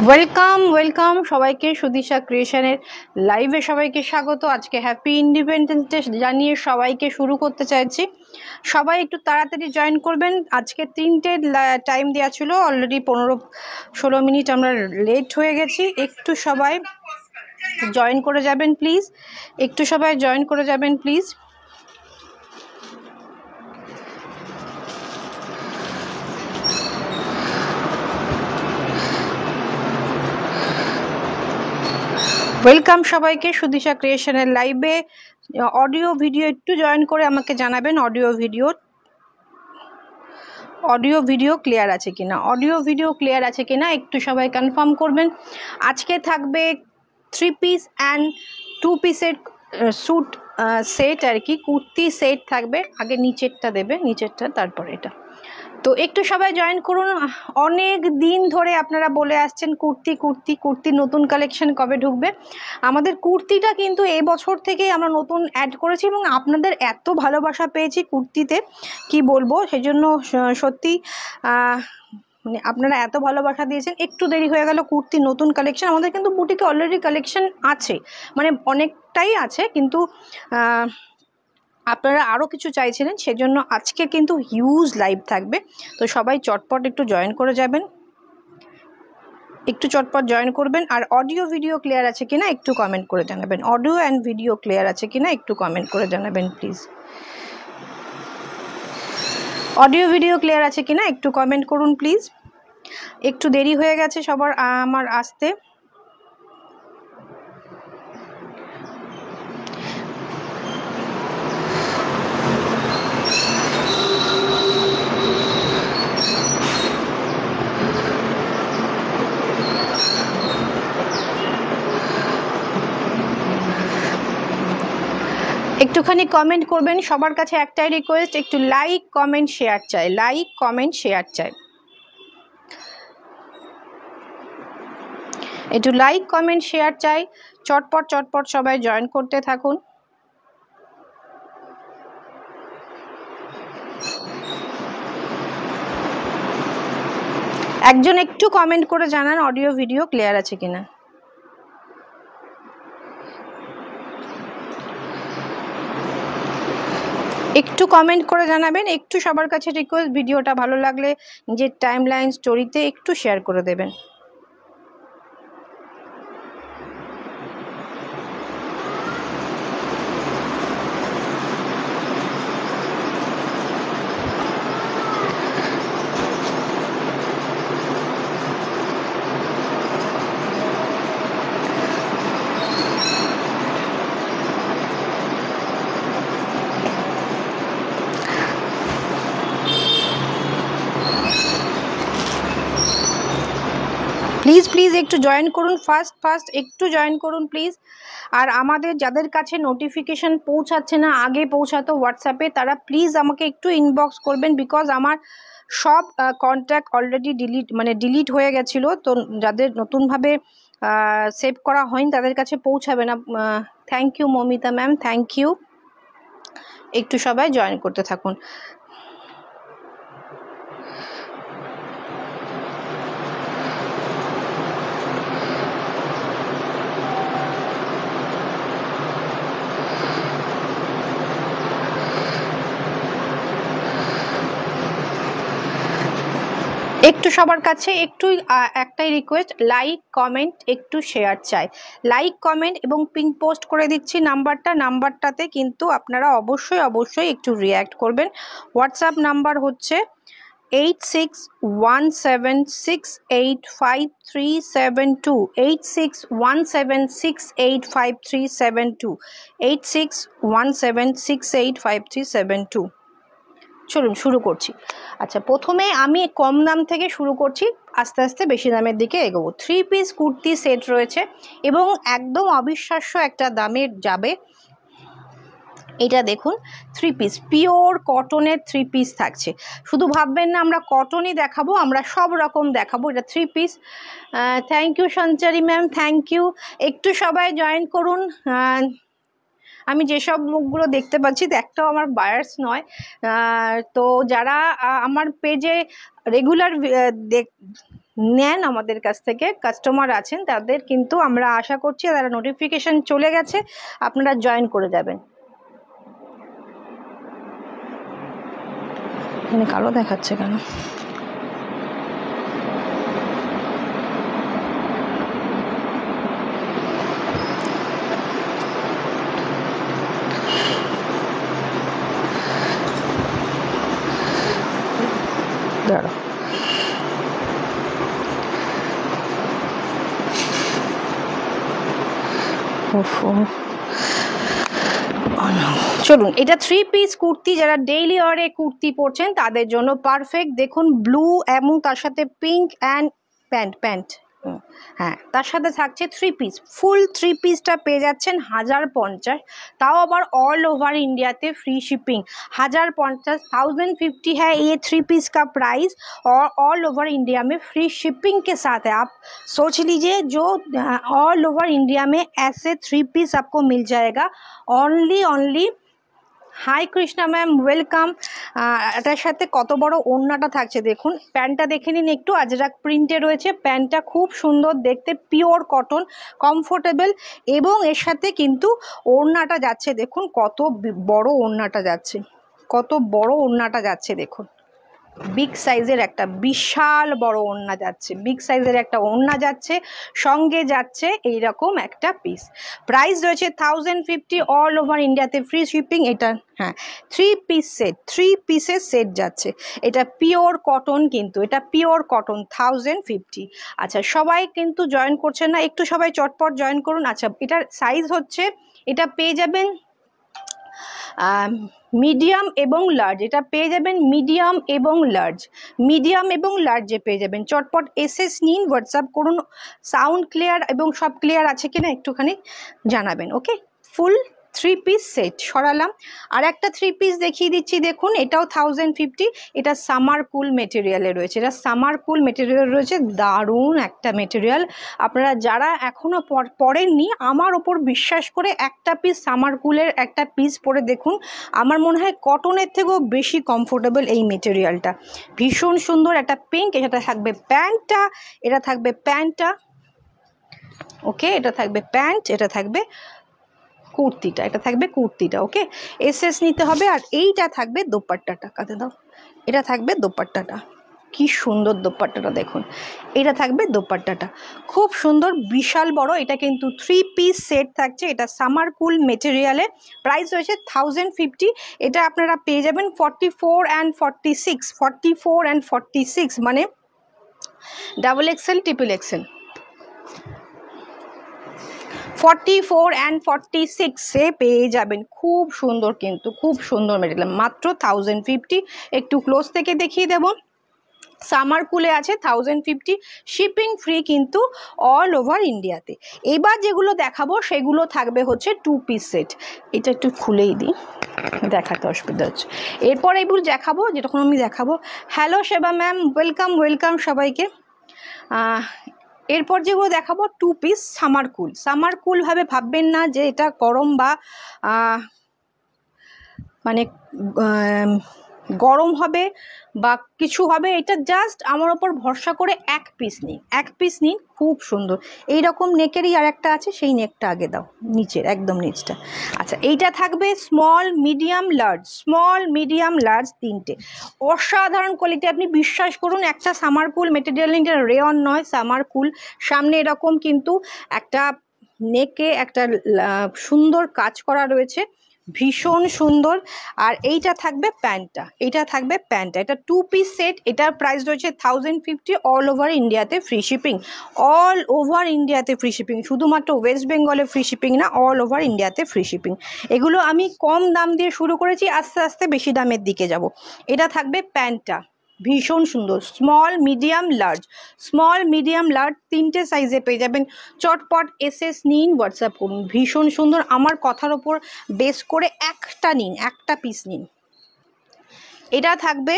Welcome welcome সবাইকে সুদিশা ক্রিয়েশনের লাইভে সবাইকে স্বাগত। আজকে হ্যাপি ইন্ডিপেন্ডেন্স ডে জানিয়ে সবাইকে শুরু করতে চাইছি। সবাই একটু তাড়াতাড়ি জয়েন করবেন। আজকে 3টে টাইম দেওয়া ছিল, অলরেডি 15-16 মিনিট আমরা লেট হয়ে গেছি। একটু সবাই জয়েন করে যাবেন প্লিজ, একটু সবাই জয়েন করে যাবেন প্লিজ। ওয়েলকাম সবাইকে সুদিশা ক্রিয়েশনের লাইভে। অডিও ভিডিও একটু জয়েন করে আমাকে জানাবেন অডিও ভিডিও ক্লিয়ার আছে কিনা, অডিও ভিডিও ক্লিয়ার আছে কিনা একটু সবাই কনফার্ম করবেন। আজকে থাকবে 3 পিস অ্যান্ড 2 পিসের স্যুট সেট আর কি, কুর্তি সেট থাকবে। আগে নিচেরটা দেবে, নিচেরটা তারপর এটা। তো একটু সবাই জয়েন করুন। অনেক দিন ধরে আপনারা বলে আসছেন কুর্তি নতুন কালেকশন কবে ঢুকবে। আমাদের কুর্তিটা কিন্তু এই বছর থেকেই আমরা নতুন অ্যাড করেছি এবং আপনাদের এত ভালোবাসা পেয়েছি কুর্তিতে কি বলবো। সেই জন্য সত্যি মানে আপনারা এত ভালোবাসা দিয়েছেন। একটু দেরি হয়ে গেল কুর্তি নতুন কালেকশন। আমাদের কিন্তু বুটিকে অলরেডি কালেকশন আছে, মানে অনেকটাই আছে, কিন্তু আপনারা আরও কিছু চাইছিলেন, সেজন্য আজকে কিন্তু হিউজ লাইভ থাকবে। তো সবাই চটপট একটু জয়েন করে যাবেন, একটু চটপট জয়েন করবেন। আর অডিও ভিডিও ক্লিয়ার আছে কিনা একটু কমেন্ট করে জানাবেন, অডিও অ্যান্ড ভিডিও ক্লিয়ার আছে কিনা একটু কমেন্ট করে জানাবেন প্লিজ। অডিও ভিডিও ক্লিয়ার আছে কিনা একটু কমেন্ট করুন প্লিজ। একটু দেরি হয়ে গেছে সবার আমার আসতে। একটুখানি কমেন্ট করবেন। সবার কাছে একটাই রিকোয়েস্ট, একটু লাইক কমেন্ট শেয়ার চাই, লাইক কমেন্ট শেয়ার চাই, একটু লাইক কমেন্ট শেয়ার চাই। চটপট সবাই জয়েন করতে থাকুন। একজন একটু কমেন্ট করে জানান অডিও ভিডিও ক্লিয়ার আছে কিনা। একটু কমেন্ট করে জানাবেন। একটু সবার কাছে রিকোয়েস্ট, ভিডিওটা ভালো লাগলে নিজের টাইমলাইন স্টোরিতে একটু শেয়ার করে দেবেন। প্লিজ একটু জয়েন করুন, ফার্স্ট একটু জয়েন করুন প্লিজ। আর আমাদের যাদের কাছে নোটিফিকেশন পৌঁছাচ্ছে না, আগে পৌঁছাতো হোয়াটসঅ্যাপে, তারা প্লিজ আমাকে একটু ইনবক্স করবেন, বিকজ আমার সব কন্ট্যাক্ট অলরেডি ডিলিট হয়ে গেছিলো। তো যাদের নতুনভাবে সেভ করা হয়নি তাদের কাছে পৌঁছাবে না। Thank you Momita ma'am, thank you. একটু সবাই জয়েন করতে থাকুন। একটু সবার কাছে একটু একটাই রিকোয়েস্ট, লাইক কমেন্ট একটু শেয়ার চাই, লাইক কমেন্ট এবং পিন পোস্ট করে দিচ্ছি নাম্বারটাতে কিন্তু আপনারা অবশ্যই একটু রিঅ্যাক্ট করবেন। হোয়াটসঅ্যাপ নাম্বার হচ্ছে 8617685372, 8617685372, 8617685372। চলুন শুরু করছি। আচ্ছা, প্রথমে আমি কম দাম থেকে শুরু করছি, আস্তে আস্তে বেশি দামের দিকে এগোবো। 3 পিস কুর্তি সেট রয়েছে এবং একদম অবিশ্বাস্য একটা দামের যাবে। এটা দেখুন, 3 পিস পিওর কটনের 3 পিস থাকছে। শুধু ভাববেন না আমরা কটনই দেখাবো, আমরা সব রকম দেখাবো। এটা 3 piece. Thank you Sanchari ma'am, thank you. একটু সবাই জয়েন করুন। আমি যেসব মুখগুলো দেখতে পাচ্ছি একটাও আমার বায়ার্স নয়। তো যারা আমার পেজে রেগুলার নেন আমাদের কাছ থেকে, কাস্টমার আছেন, তাদের কিন্তু আমরা আশা করছি তারা নোটিফিকেশন চলে গেছে, আপনারা জয়েন করে যাবেন। এখানে কালো দেখাচ্ছে কেন? দাঁড়াও, চলুন, এটা 3 পিস কুর্তি, যারা ডেইলি ওয়ারে কুর্তি পরছেন তাদের জন্য পারফেক্ট। দেখুন ব্লু এবং তার সাথে পিঙ্ক অ্যান্ড প্যান্ট, হ্যাঁ, তার সাথে থাকছে 3 পিস, ফুল 3 পিসটা পেয়ে যাচ্ছেন 1050, তাও আবার ऑल ओवर इंडिया ते फ्री शिपिंग। 1050, 1050 है ये 3 पीस का प्राइस, और ऑल ओवर इंडिया में फ्री शिपिंग के साथ है। आप सोच लीजिए, जो ऑल ओवर इंडिया में ऐसे 3 पीस आपको मिल जाएगा only. Hi Krishna ma'am, welcome. এটার সাথে কত বড় ওড়নাটা থাকছে দেখুন, প্যান্টটা দেখে নিন একটু, আজরাক প্রিন্টে রয়েছে, প্যান্টটা খুব সুন্দর দেখতে, পিওর কটন, কমফোর্টেবল, এবং এর সাথে কিন্তু ওড়নাটা যাচ্ছে দেখুন, কত বড় ওড়নাটা যাচ্ছে, কত বড় ওড়নাটা যাচ্ছে দেখুন, বিগ সাইজের একটা বিশাল বড় ওড়না যাচ্ছে, বিগ সাইজের একটা ওড়না যাচ্ছে, সঙ্গে যাচ্ছে এইরকম একটা পিস। প্রাইস রয়েছে 1050, অল ওভার ইন্ডিয়াতে ফ্রি শিপিং। এটা হ্যাঁ 3 পিস সেট, 3 পিসের সেট যাচ্ছে, এটা পিওর কটন, কিন্তু এটা পিওর কটন 1050। আচ্ছা, সবাই কিন্তু জয়েন করছেন না, একটু সবাই চটপট জয়েন করুন। আচ্ছা, এটার সাইজ হচ্ছে, এটা পেয়ে যাবেন মিডিয়াম এবং লার্জ, এটা পেয়ে যাবেন মিডিয়াম এবং লার্জে পেয়ে যাবেন। চটপট এসএস নিন, হোয়াটসঅ্যাপ করুন, সাউন্ড ক্লিয়ার এবং সব ক্লিয়ার আছে কিনা একটুখানি জানাবেন। ওকে, ফুল 3 পিস সেট সরালাম। আর একটা 3 পিস দেখিয়ে দিচ্ছি, দেখুন এটাও 1050, এটা সামার কুল মেটেরিয়ালে রয়েছে, এটা সামার কুল মেটেরিয়াল রয়েছে, দারুণ একটা মেটেরিয়াল। আপনারা যারা এখনও পরেননি, আমার ওপর বিশ্বাস করে একটা পিস সামার কুলের একটা পিস পরে দেখুন, আমার মনে হয় কটনের থেকেও বেশি কমফোর্টেবল এই মেটেরিয়ালটা, ভীষণ সুন্দর একটা পিঙ্ক। এটা থাকবে প্যান্টটা, ওকে, এটা থাকবে প্যান্ট, এটা থাকবে কুর্তিটা, ওকে, এসএস নিতে হবে। আর এইটা থাকবে দোপাট্টাটা, কাঁধে দাও, এটা থাকবে দোপাট্টাটা, কি সুন্দর দোপাট্টাটা দেখুন, এটা থাকবে দোপাট্টাটা, খুব সুন্দর, বিশাল বড়। এটা কিন্তু 3 পিস সেট থাকছে, এটা সামার কুল মেটেরিয়ালে, প্রাইস রয়েছে 1050। এটা আপনারা পেয়ে যাবেন 44 and 46, মানে double XL, triple Excel, 44 and 46 পেয়ে যাবেন। খুব সুন্দর, কিন্তু খুব সুন্দর মেটেরিয়াল, মাত্র 1050। একটু ক্লোজ থেকে দেখিয়ে দেব, সামার কুলে আছে 1050, শিপিং ফ্রি কিন্তু অল ওভার ইন্ডিয়াতে। এবার যেগুলো দেখাবো সেগুলো থাকবে হচ্ছে 2 পিস সেট, এটা একটু খুলেই দিই, দেখাতে অসুবিধা হচ্ছে। এরপর এগুলো দেখাবো, যেরকম আমি দেখাবো। হ্যালো সেবা ম্যাম, ওয়েলকাম সবাইকে। এরপর যেগুলো দেখাবো 2 পিস সামার কুল ভাবে ভাববেন না যে এটা গরম বা মানে গরম হবে বা কিছু হবে, এটা জাস্ট আমার ওপর ভরসা করে এক পিস নিন, খুব সুন্দর। এইরকম নেকেরই আর একটা আছে, সেই নেকটা আগে দাও, নিচের একদম নিচটা। আচ্ছা, এইটা থাকবে স্মল, মিডিয়াম, লার্জ, তিনটে, অসাধারণ কোয়ালিটি। আপনি বিশ্বাস করুন, একটা সামার কুল মেটেরিয়াল, এটা রেয়ন নয়, সামার কুল। সামনে এরকম কিন্তু একটা নেকে একটা সুন্দর কাজ করা রয়েছে, ভীষণ সুন্দর। আর এইটা থাকবে প্যান্টটা, এটা 2 পিস সেট, এটার প্রাইস রয়েছে 1050, অল ওভার ইন্ডিয়াতে ফ্রি শিপিং, শুধুমাত্র ওয়েস্ট বেঙ্গলে ফ্রি শিপিং না, অল ওভার ইন্ডিয়াতে ফ্রি শিপিং। এগুলো আমি কম দাম দিয়ে শুরু করেছি, আস্তে আস্তে বেশি দামের দিকে যাব। এটা থাকবে প্যান্টটা, ভীষণ সুন্দর, স্মল মিডিয়াম লার্জ, তিনটে সাইজে পেয়ে যাবেন। চটপট এসএস নিন, হোয়াটসঅ্যাপ করুন, ভীষণ সুন্দর। আমার কথার ওপর বেস করে একটা পিস নিন। এটা থাকবে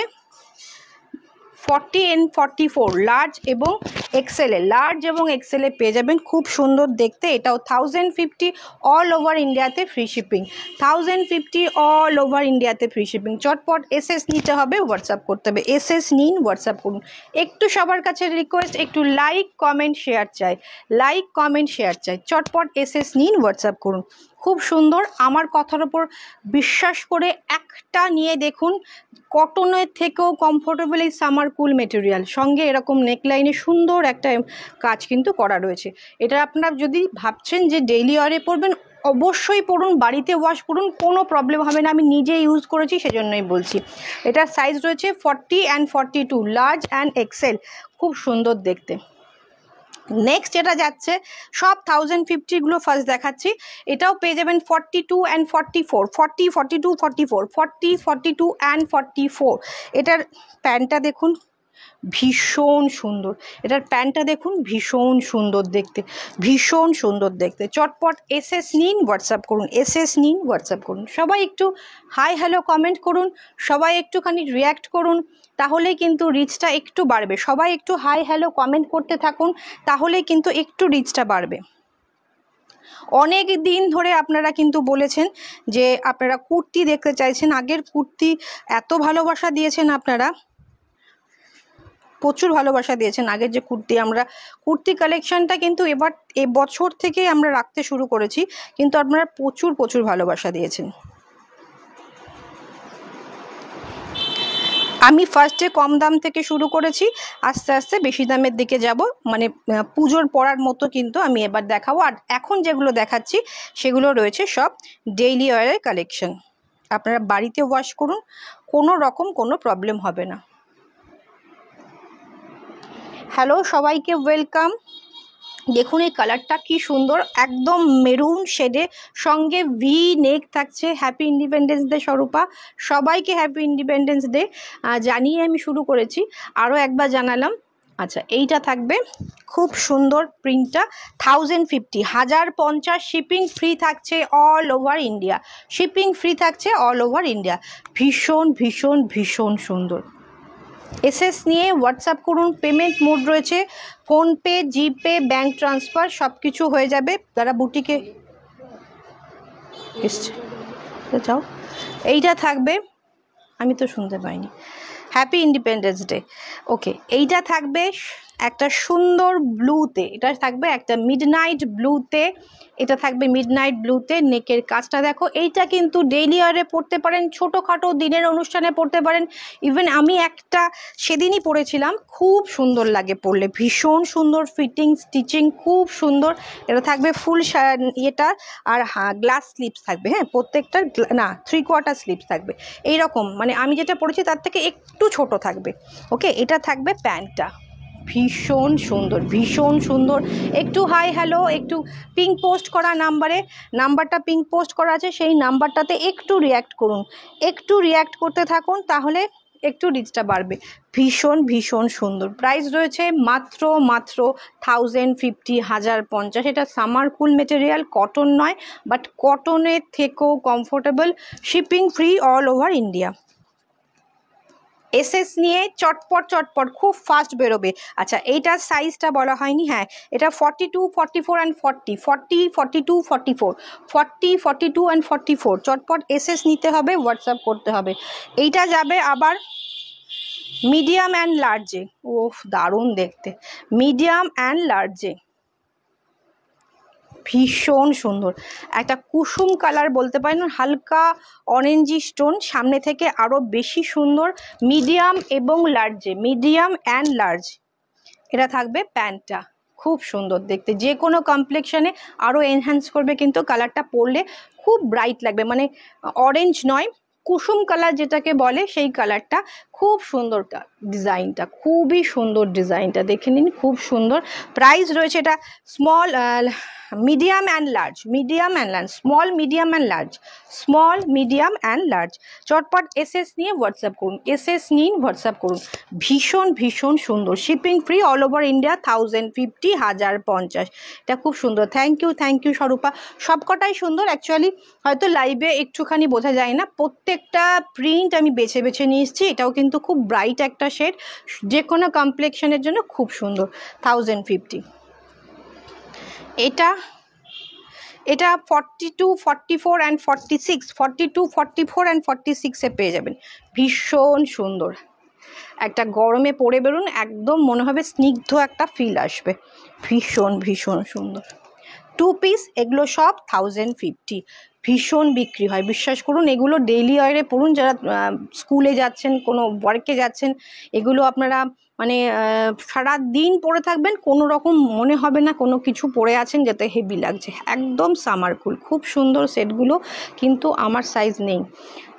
40 and 44 লার্জ এবং এক্সেলে, লার্জ এবং এক্সেলে পেয়ে যাবেন, খুব সুন্দর দেখতে। এটাও 1050 অল ওভার ইন্ডিয়াতে ফ্রি শিপিং, 1050 অল ওভার ইন্ডিয়াতে ফ্রি শিপিং। চটপট এসএস নিতে হবে, হোয়াটসঅ্যাপ করতে হবে, এসএস নিন, হোয়াটসঅ্যাপ করুন। একটু সবার কাছে রিকোয়েস্ট, একটু লাইক কমেন্ট শেয়ার চাই, লাইক কমেন্ট শেয়ার চাই। চটপট এসএস নিন, হোয়াটসঅ্যাপ করুন। খুব সুন্দর, আমার কথার ওপর বিশ্বাস করে একটা নিয়ে দেখুন। কটনের থেকেও কমফোর্টেবল এই সামার কুল মেটেরিয়াল, সঙ্গে এরকম নেকলাইনে সুন্দর একটা কাজ কিন্তু করা রয়েছে। এটা আপনারা যদি ভাবছেন যে ডেইলি ওয়ারে পরবেন, অবশ্যই পরুন, বাড়িতে ওয়াশ করুন, কোনো প্রবলেম হবে না। আমি নিজে ইউজ করেছি সেজন্যই বলছি। এটার সাইজ রয়েছে 40 and 42 লার্জ অ্যান্ড এক্সেল, খুব সুন্দর দেখতে। নেক্সট যেটা যাচ্ছে, সব 1050গুলো ফার্স্ট দেখাচ্ছি। এটাও পেয়ে যাবেন 42 and 44, 40, 42, 44, 40, 42 and 44। এটার প্যান্টটা দেখুন, ভীষণ সুন্দর। এটার প্যান্টটা দেখুন, ভীষণ সুন্দর দেখতে, ভীষণ সুন্দর দেখতে। চটপট এসএস নিন, হোয়াটসঅ্যাপ করুন, এসএস নিন, হোয়াটসঅ্যাপ করুন। সবাই একটু হাই হ্যালো কমেন্ট করুন, সবাই একটুখানি রিয়্যাক্ট করুন, তাহলেই কিন্তু রিচটা একটু বাড়বে। সবাই একটু হাই হ্যালো কমেন্ট করতে থাকুন, তাহলেই কিন্তু একটু রিচটা বাড়বে। অনেক দিন ধরে আপনারা কিন্তু বলেছেন যে আপনারা কুর্তি দেখতে চাইছেন। আগের কুর্তি এত ভালোবাসা দিয়েছেন আপনারা, প্রচুর ভালোবাসা দিয়েছেন। আগের যে কুর্তি কালেকশনটা কিন্তু এবছর থেকে আমরা রাখতে শুরু করেছি, কিন্তু আপনারা প্রচুর ভালোবাসা দিয়েছেন। আমি ফার্স্টে কম দাম থেকে শুরু করেছি, আস্তে আস্তে বেশি দামের দিকে যাব, মানে পুজোর পরার মতো কিন্তু আমি এবার দেখাবো। আর এখন যেগুলো দেখাচ্ছি সেগুলো রয়েছে সব ডেইলি ওয়ারের কালেকশন। আপনারা বাড়িতে ওয়াশ করুন, কোনো রকম কোনো প্রবলেম হবে না। হ্যালো সবাইকে, ওয়েলকাম। দেখুন এই কালারটা কি সুন্দর, একদম মেরুন শেডে, সঙ্গে ভি নেক থাকছে। হ্যাপি ইন্ডিপেন্ডেন্স ডে স্বরূপা, সবাইকে হ্যাপি ইন্ডিপেন্ডেন্স ডে জানিয়ে আমি শুরু করেছি, আরও একবার জানালাম। আচ্ছা, এইটা থাকবে খুব সুন্দর, প্রিন্টটা 1050, 1050 শিপিং ফ্রি থাকছে all over India, shipping free থাকছে অল ওভার ইন্ডিয়া। ভীষণ সুন্দর। এসএস নিয়ে হোয়াটসঅ্যাপ করুন। পেমেন্ট মোড রয়েছে ফোনপে, জিপে, ব্যাঙ্ক ট্রান্সফার, সব কিছু হয়ে যাবে। যারা বুটিকে এসছে যাও, এইটা থাকবে, আমি তো শুনতে পাইনি। Happy independence day. ওকে, এইটা থাকবে একটা সুন্দর ব্লুতে, এটা থাকবে একটা মিডনাইট ব্লুতে, এটা থাকবে মিডনাইট ব্লুতে। নেকের কাজটা দেখো, এইটা কিন্তু ডেইলি ওয়ারে পরতে পারেন, ছোটোখাটো দিনের অনুষ্ঠানে পরতে পারেন। ইভেন আমি একটা সেদিনই পরেছিলাম, খুব সুন্দর লাগে পরলে, ভীষণ সুন্দর ফিটিং, স্টিচিং খুব সুন্দর। এটা থাকবে ফুল ইয়েটা, আর গ্লাস স্লিপস থাকবে, হ্যাঁ প্রত্যেকটার না 3/4 স্লিপস থাকবে এইরকম, মানে আমি যেটা পরেছি তার থেকে একটু ছোট থাকবে। ওকে, এটা থাকবে প্যান্টটা, ভীষণ সুন্দর। একটু হাই হ্যালো, একটু পিঙ্ক পোস্ট করা নাম্বারটা পিঙ্ক পোস্ট করা আছে, সেই নাম্বারটাতে একটু রিয়্যাক্ট করুন, একটু রিয়্যাক্ট করতে থাকুন, তাহলে একটু রিচটা বাড়বে। ভীষণ সুন্দর। প্রাইস রয়েছে মাত্র 1050, 1050। এটা সামার কুল মেটেরিয়াল, কটন নয়, বাট কটনের থেকেও comfortable, shipping free all over India. SS নিয়ে চটপট খুব ফাস্ট বেরোবে। আচ্ছা, এইটার সাইজটা বলা হয়নি, হ্যাঁ এটা 42, 44 and 40, 40, 42, 44, 40, 42 and 44। চটপট এসএস নিতে হবে, হোয়াটসঅ্যাপ করতে হবে। এইটা যাবে আবার মিডিয়াম অ্যান্ড লার্জে। ওফ, দারুণ দেখতে, মিডিয়াম অ্যান্ড লার্জে, ভীষণ সুন্দর। একটা কুসুম কালার বলতে পারেন, হালকা অরেঞ্জি স্টোন, সামনে থেকে আরও বেশি সুন্দর। মিডিয়াম এবং লার্জে, মিডিয়াম অ্যান্ড লার্জ। এটা থাকবে প্যান্টটা, খুব সুন্দর দেখতে, যে কোনো কমপ্লেক্সনে আরও এনহ্যান্স করবে, কিন্তু কালারটা পরলে খুব ব্রাইট লাগবে, মানে অরেঞ্জ নয়, কুসুম কালার যেটাকে বলে সেই কালারটা। খুব সুন্দর ডিজাইনটা, খুবই সুন্দর ডিজাইনটা, দেখে নিন, খুব সুন্দর। প্রাইস রয়েছে এটা small medium and large, medium and large, small medium and large, small medium and large. চটপট এসএস নিয়ে হোয়াটসঅ্যাপ করুন, এসএস নিন হোয়াটসঅ্যাপ করুন। ভীষণ ভীষণ সুন্দর, shipping free all over India, 1050, 1050। এটা খুব সুন্দর। Thank you স্বরূপা। সবকটাই সুন্দর অ্যাকচুয়ালি, হয়তো লাইভে একটুখানি বোঝা যায় না। প্রত্যেকটা প্রিন্ট আমি বেছে বেছে নিয়ে এসেছি। এটাও কিন্তু খুব ব্রাইট একটা শেড, যে কোনো কমপ্লেকশনের জন্য খুব সুন্দর। 1050। এটা 42, 44 অ্যান্ড 46, 42, 44 অ্যান্ড 46-এ পেয়ে যাবেন। ভীষণ সুন্দর, একটা গরমে পরে বেরোন, একদম মনে হবে স্নিগ্ধ একটা ফিল আসবে। ভীষণ ভীষণ সুন্দর 2 পিস, এগুলো সব 1050। ভীষণ বিক্রি হয়, বিশ্বাস করুন। এগুলো ডেইলি ওয়ারে পরুন, যারা স্কুলে যাচ্ছেন, কোনো ওয়ার্কে যাচ্ছেন, এগুলো আপনারা মানে সারা দিন পরে থাকবেন, কোনো রকম মনে হবে না কোনো কিছু পরে আছেন যাতে হেভি লাগছে। একদম সামার কুল, খুব সুন্দর সেটগুলো, কিন্তু আমার সাইজ নেই।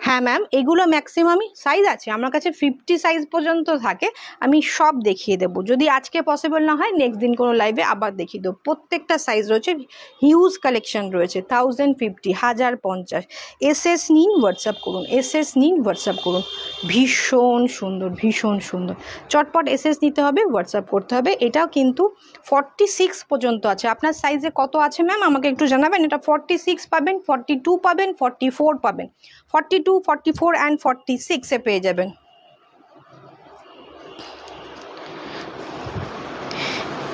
হ্যাঁ ম্যাম, এগুলো ম্যাক্সিমামই সাইজ আছে আমার কাছে, 50 সাইজ পর্যন্ত থাকে। আমি সব দেখিয়ে দেবো, যদি আজকে পসিবল না হয় নেক্সট দিন কোনো লাইভে আবার দেখিয়ে দেবো। প্রত্যেকটা সাইজ রয়েছে, হিউজ কালেকশন রয়েছে। 1050, 1050। এসএস নিন হোয়াটসঅ্যাপ করুন, এসএস নিন হোয়াটসঅ্যাপ করুন। ভীষণ সুন্দর, ভীষণ সুন্দর। চটপট এসএস নিতে হবে, হোয়াটসঅ্যাপ করতে হবে। এটাও কিন্তু 46 পর্যন্ত আছে। আপনার সাইজে কত আছে ম্যাম আমাকে একটু জানাবেন। এটা 46 পাবেন, 42 পাবেন, 44 পাবেন। 42, 44 অ্যান্ড 46-এ পেয়ে যাবেন।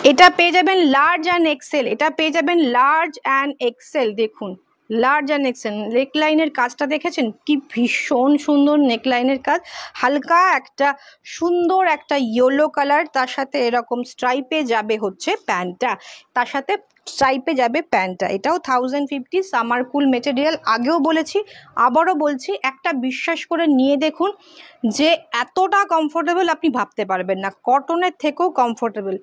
এটা পেয়ে যাবেন লার্জ অ্যান্ড এক্সেল, এটা পেয়ে যাবেন লার্জ অ্যান্ড এক্সেল। দেখুন লার্জ অ্যান্ড এক্সেল। নেকলাইনের কাজটা দেখেছেন কি ভীষণ সুন্দর নেকলাইনের কাজ। হালকা একটা সুন্দর একটা ইয়েলো কালার, তার সাথে এরকম স্ট্রাইপে যাবে হচ্ছে প্যান্টটা, তার সাথে স্ট্রাইপে যাবে প্যান্টটা। এটাও 1050, সামার কুল মেটেরিয়াল। আগেও বলেছি, আবারও বলছি, একটা বিশ্বাস করে নিয়ে দেখুন যে এতটা কমফোর্টেবল আপনি ভাবতে পারবেন না। কটনের থেকেও কমফোর্টেবল।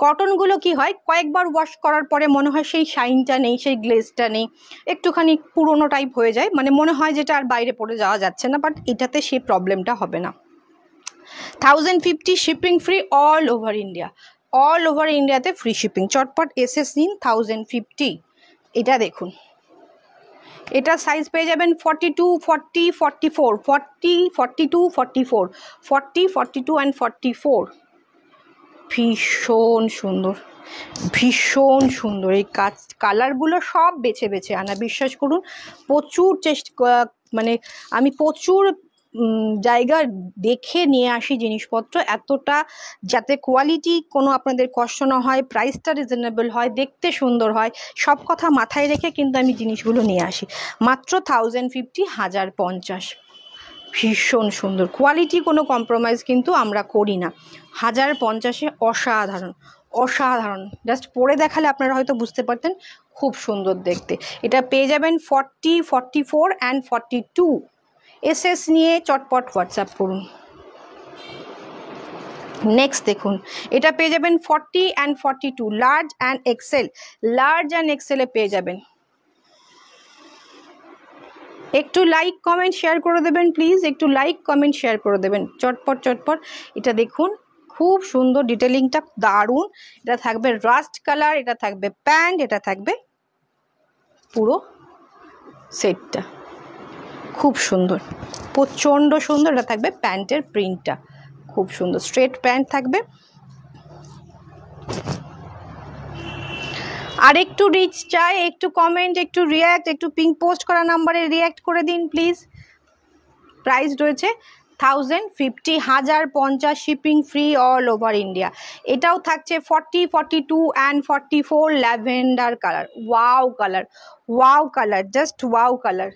কটনগুলো কি হয়, কয়েকবার ওয়াশ করার পরে মনে হয় সেই শাইনটা নেই, সেই গ্লেজটা নেই, একটুখানি পুরোনো টাইপ হয়ে যায়, মানে মনে হয় যেটা আর বাইরে পরে যাওয়া যাচ্ছে না। বাট এটাতে সেই প্রবলেমটা হবে না। 1050, shipping free all over India, all over ইন্ডিয়াতে ফ্রি শিপিং। চটপট এসএস নিন। 1050। এটা দেখুন, এটা সাইজ পেয়ে যাবেন 42, 40, 44, 40, 42, 44, 40, 42 অ্যান্ড 44। ভীষণ সুন্দর, ভীষণ সুন্দর। এই কালারগুলো সব বেছে বেছে আনা, বিশ্বাস করুন। প্রচুর মানে আমি প্রচুর জায়গা দেখে নিয়ে আসি জিনিসপত্র, এতটা যাতে কোয়ালিটি কোনো আপনাদের কষ্ট না হয়, প্রাইসটা রিজনেবল হয়, দেখতে সুন্দর হয়, সব কথা মাথায় রেখে কিন্তু আমি জিনিসগুলো নিয়ে আসি। মাত্র 1050, 1050। ভীষণ সুন্দর কোয়ালিটি, কোনো কম্প্রোমাইজ কিন্তু আমরা করি না। 1050-এ অসাধারণ, অসাধারণ। জাস্ট পরে দেখালে আপনারা হয়তো বুঝতে পারতেন, খুব সুন্দর দেখতে। এটা পেয়ে যাবেন 40, 44 অ্যান্ড 42। এসএস নিয়ে চটপট হোয়াটসঅ্যাপ করুন। নেক্সট দেখুন, এটা পেয়ে যাবেন 40 and 42, large and XL. Large and এক্সেলে পেয়ে যাবেন। একটু লাইক কমেন্ট শেয়ার করে দেবেন প্লিজ, একটু লাইক কমেন্ট শেয়ার করে দেবেন চটপট চটপট। এটা দেখুন খুব সুন্দর, ডিটেলিংটা দারুণ। এটা থাকবে রাস্ট কালার, এটা থাকবে প্যান্ট, এটা থাকবে পুরো সেটটা, খুব সুন্দর, প্রচণ্ড সুন্দর। এটা থাকবে প্যান্টের প্রিন্টটা, খুব সুন্দর স্ট্রেট প্যান্ট থাকবে। আর একটু রিচ চাই, একটু কমেন্ট, একটু রিয়্যাক্ট, একটু পিং পোস্ট করা নাম্বারে রিয়্যাক্ট করে দিন প্লিজ। প্রাইস রয়েছে 1050, 1050, shipping free all over India. এটাও থাকছে 40, 42 and 44, lavender colour. Wow colour, wow colour, just wow colour,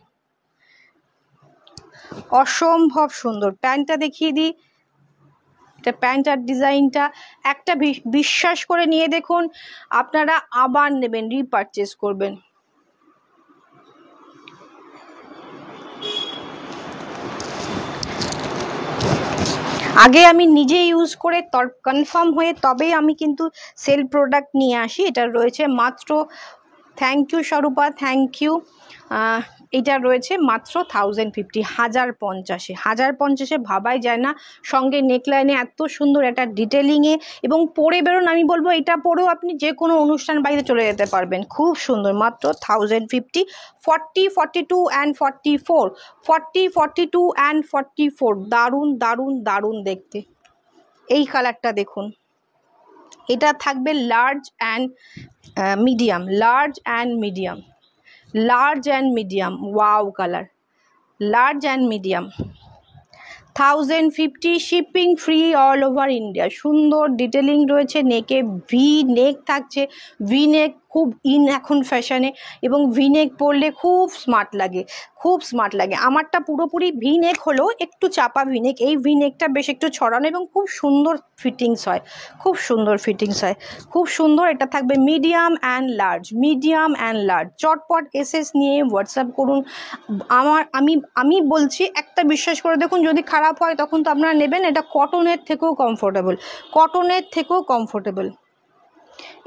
অসম্ভব সুন্দর। প্যান্টটা দেখিয়ে দিই, এটা প্যান্ট আর ডিজাইনটা একটা বিশ্বাস করে নিয়ে দেখুন, আপনারা আবার নেবেন, রিপারচেস করবেন। আগে আমি নিজে ইউজ করে কনফার্ম হয়ে তবেই আমি কিন্তু সেল প্রোডাক্ট নিয়ে আসি। এটা রয়েছে মাত্র, thank you Swarupa, thank you. এটা রয়েছে মাত্র 1050, 1050, 1050 ভাবাই যায় না। সঙ্গে নেকলাইনে এত সুন্দর একটা ডিটেলিংয়ে, এবং পরে বেরোন, আমি বলবো এটা পরেও আপনি যে কোনো অনুষ্ঠান বাড়িতে চলে যেতে পারবেন। খুব সুন্দর, মাত্র 1050। 40, 42 অ্যান্ড 44, 40, 42 অ্যান্ড 44, দারুণ দারুণ দারুণ দেখতে। এই কালারটা দেখুন, এটা থাকবে large and medium, large and medium, large and medium, wow colour, large and medium. 1050, shipping free all over India. সুন্দর ডিটেলিং রয়েছে, নেকে ভি নেক থাকছে, ভি নেক খুব ইন এখন ফ্যাশনে, এবং ভি নেক পরলে খুব স্মার্ট লাগে, খুব স্মার্ট লাগে। আমারটা পুরোপুরি ভি নেক হলেও একটু চাপা ভি নেক, এই ভি নেকটা বেশ একটু ছড়ানো এবং খুব সুন্দর ফিটিংস হয়, খুব সুন্দর ফিটিংস হয়, খুব সুন্দর। এটা থাকবে medium and large, medium and large. চটপট এসএস নিয়ে হোয়াটসঅ্যাপ করুন। আমি বলছি, একটা বিশ্বাস করে দেখুন, যদি খারাপ হয় তখন তো আপনারা নেবেন। এটা কটনের থেকেও কমফোর্টেবল, কটনের থেকেও কমফোর্টেবল।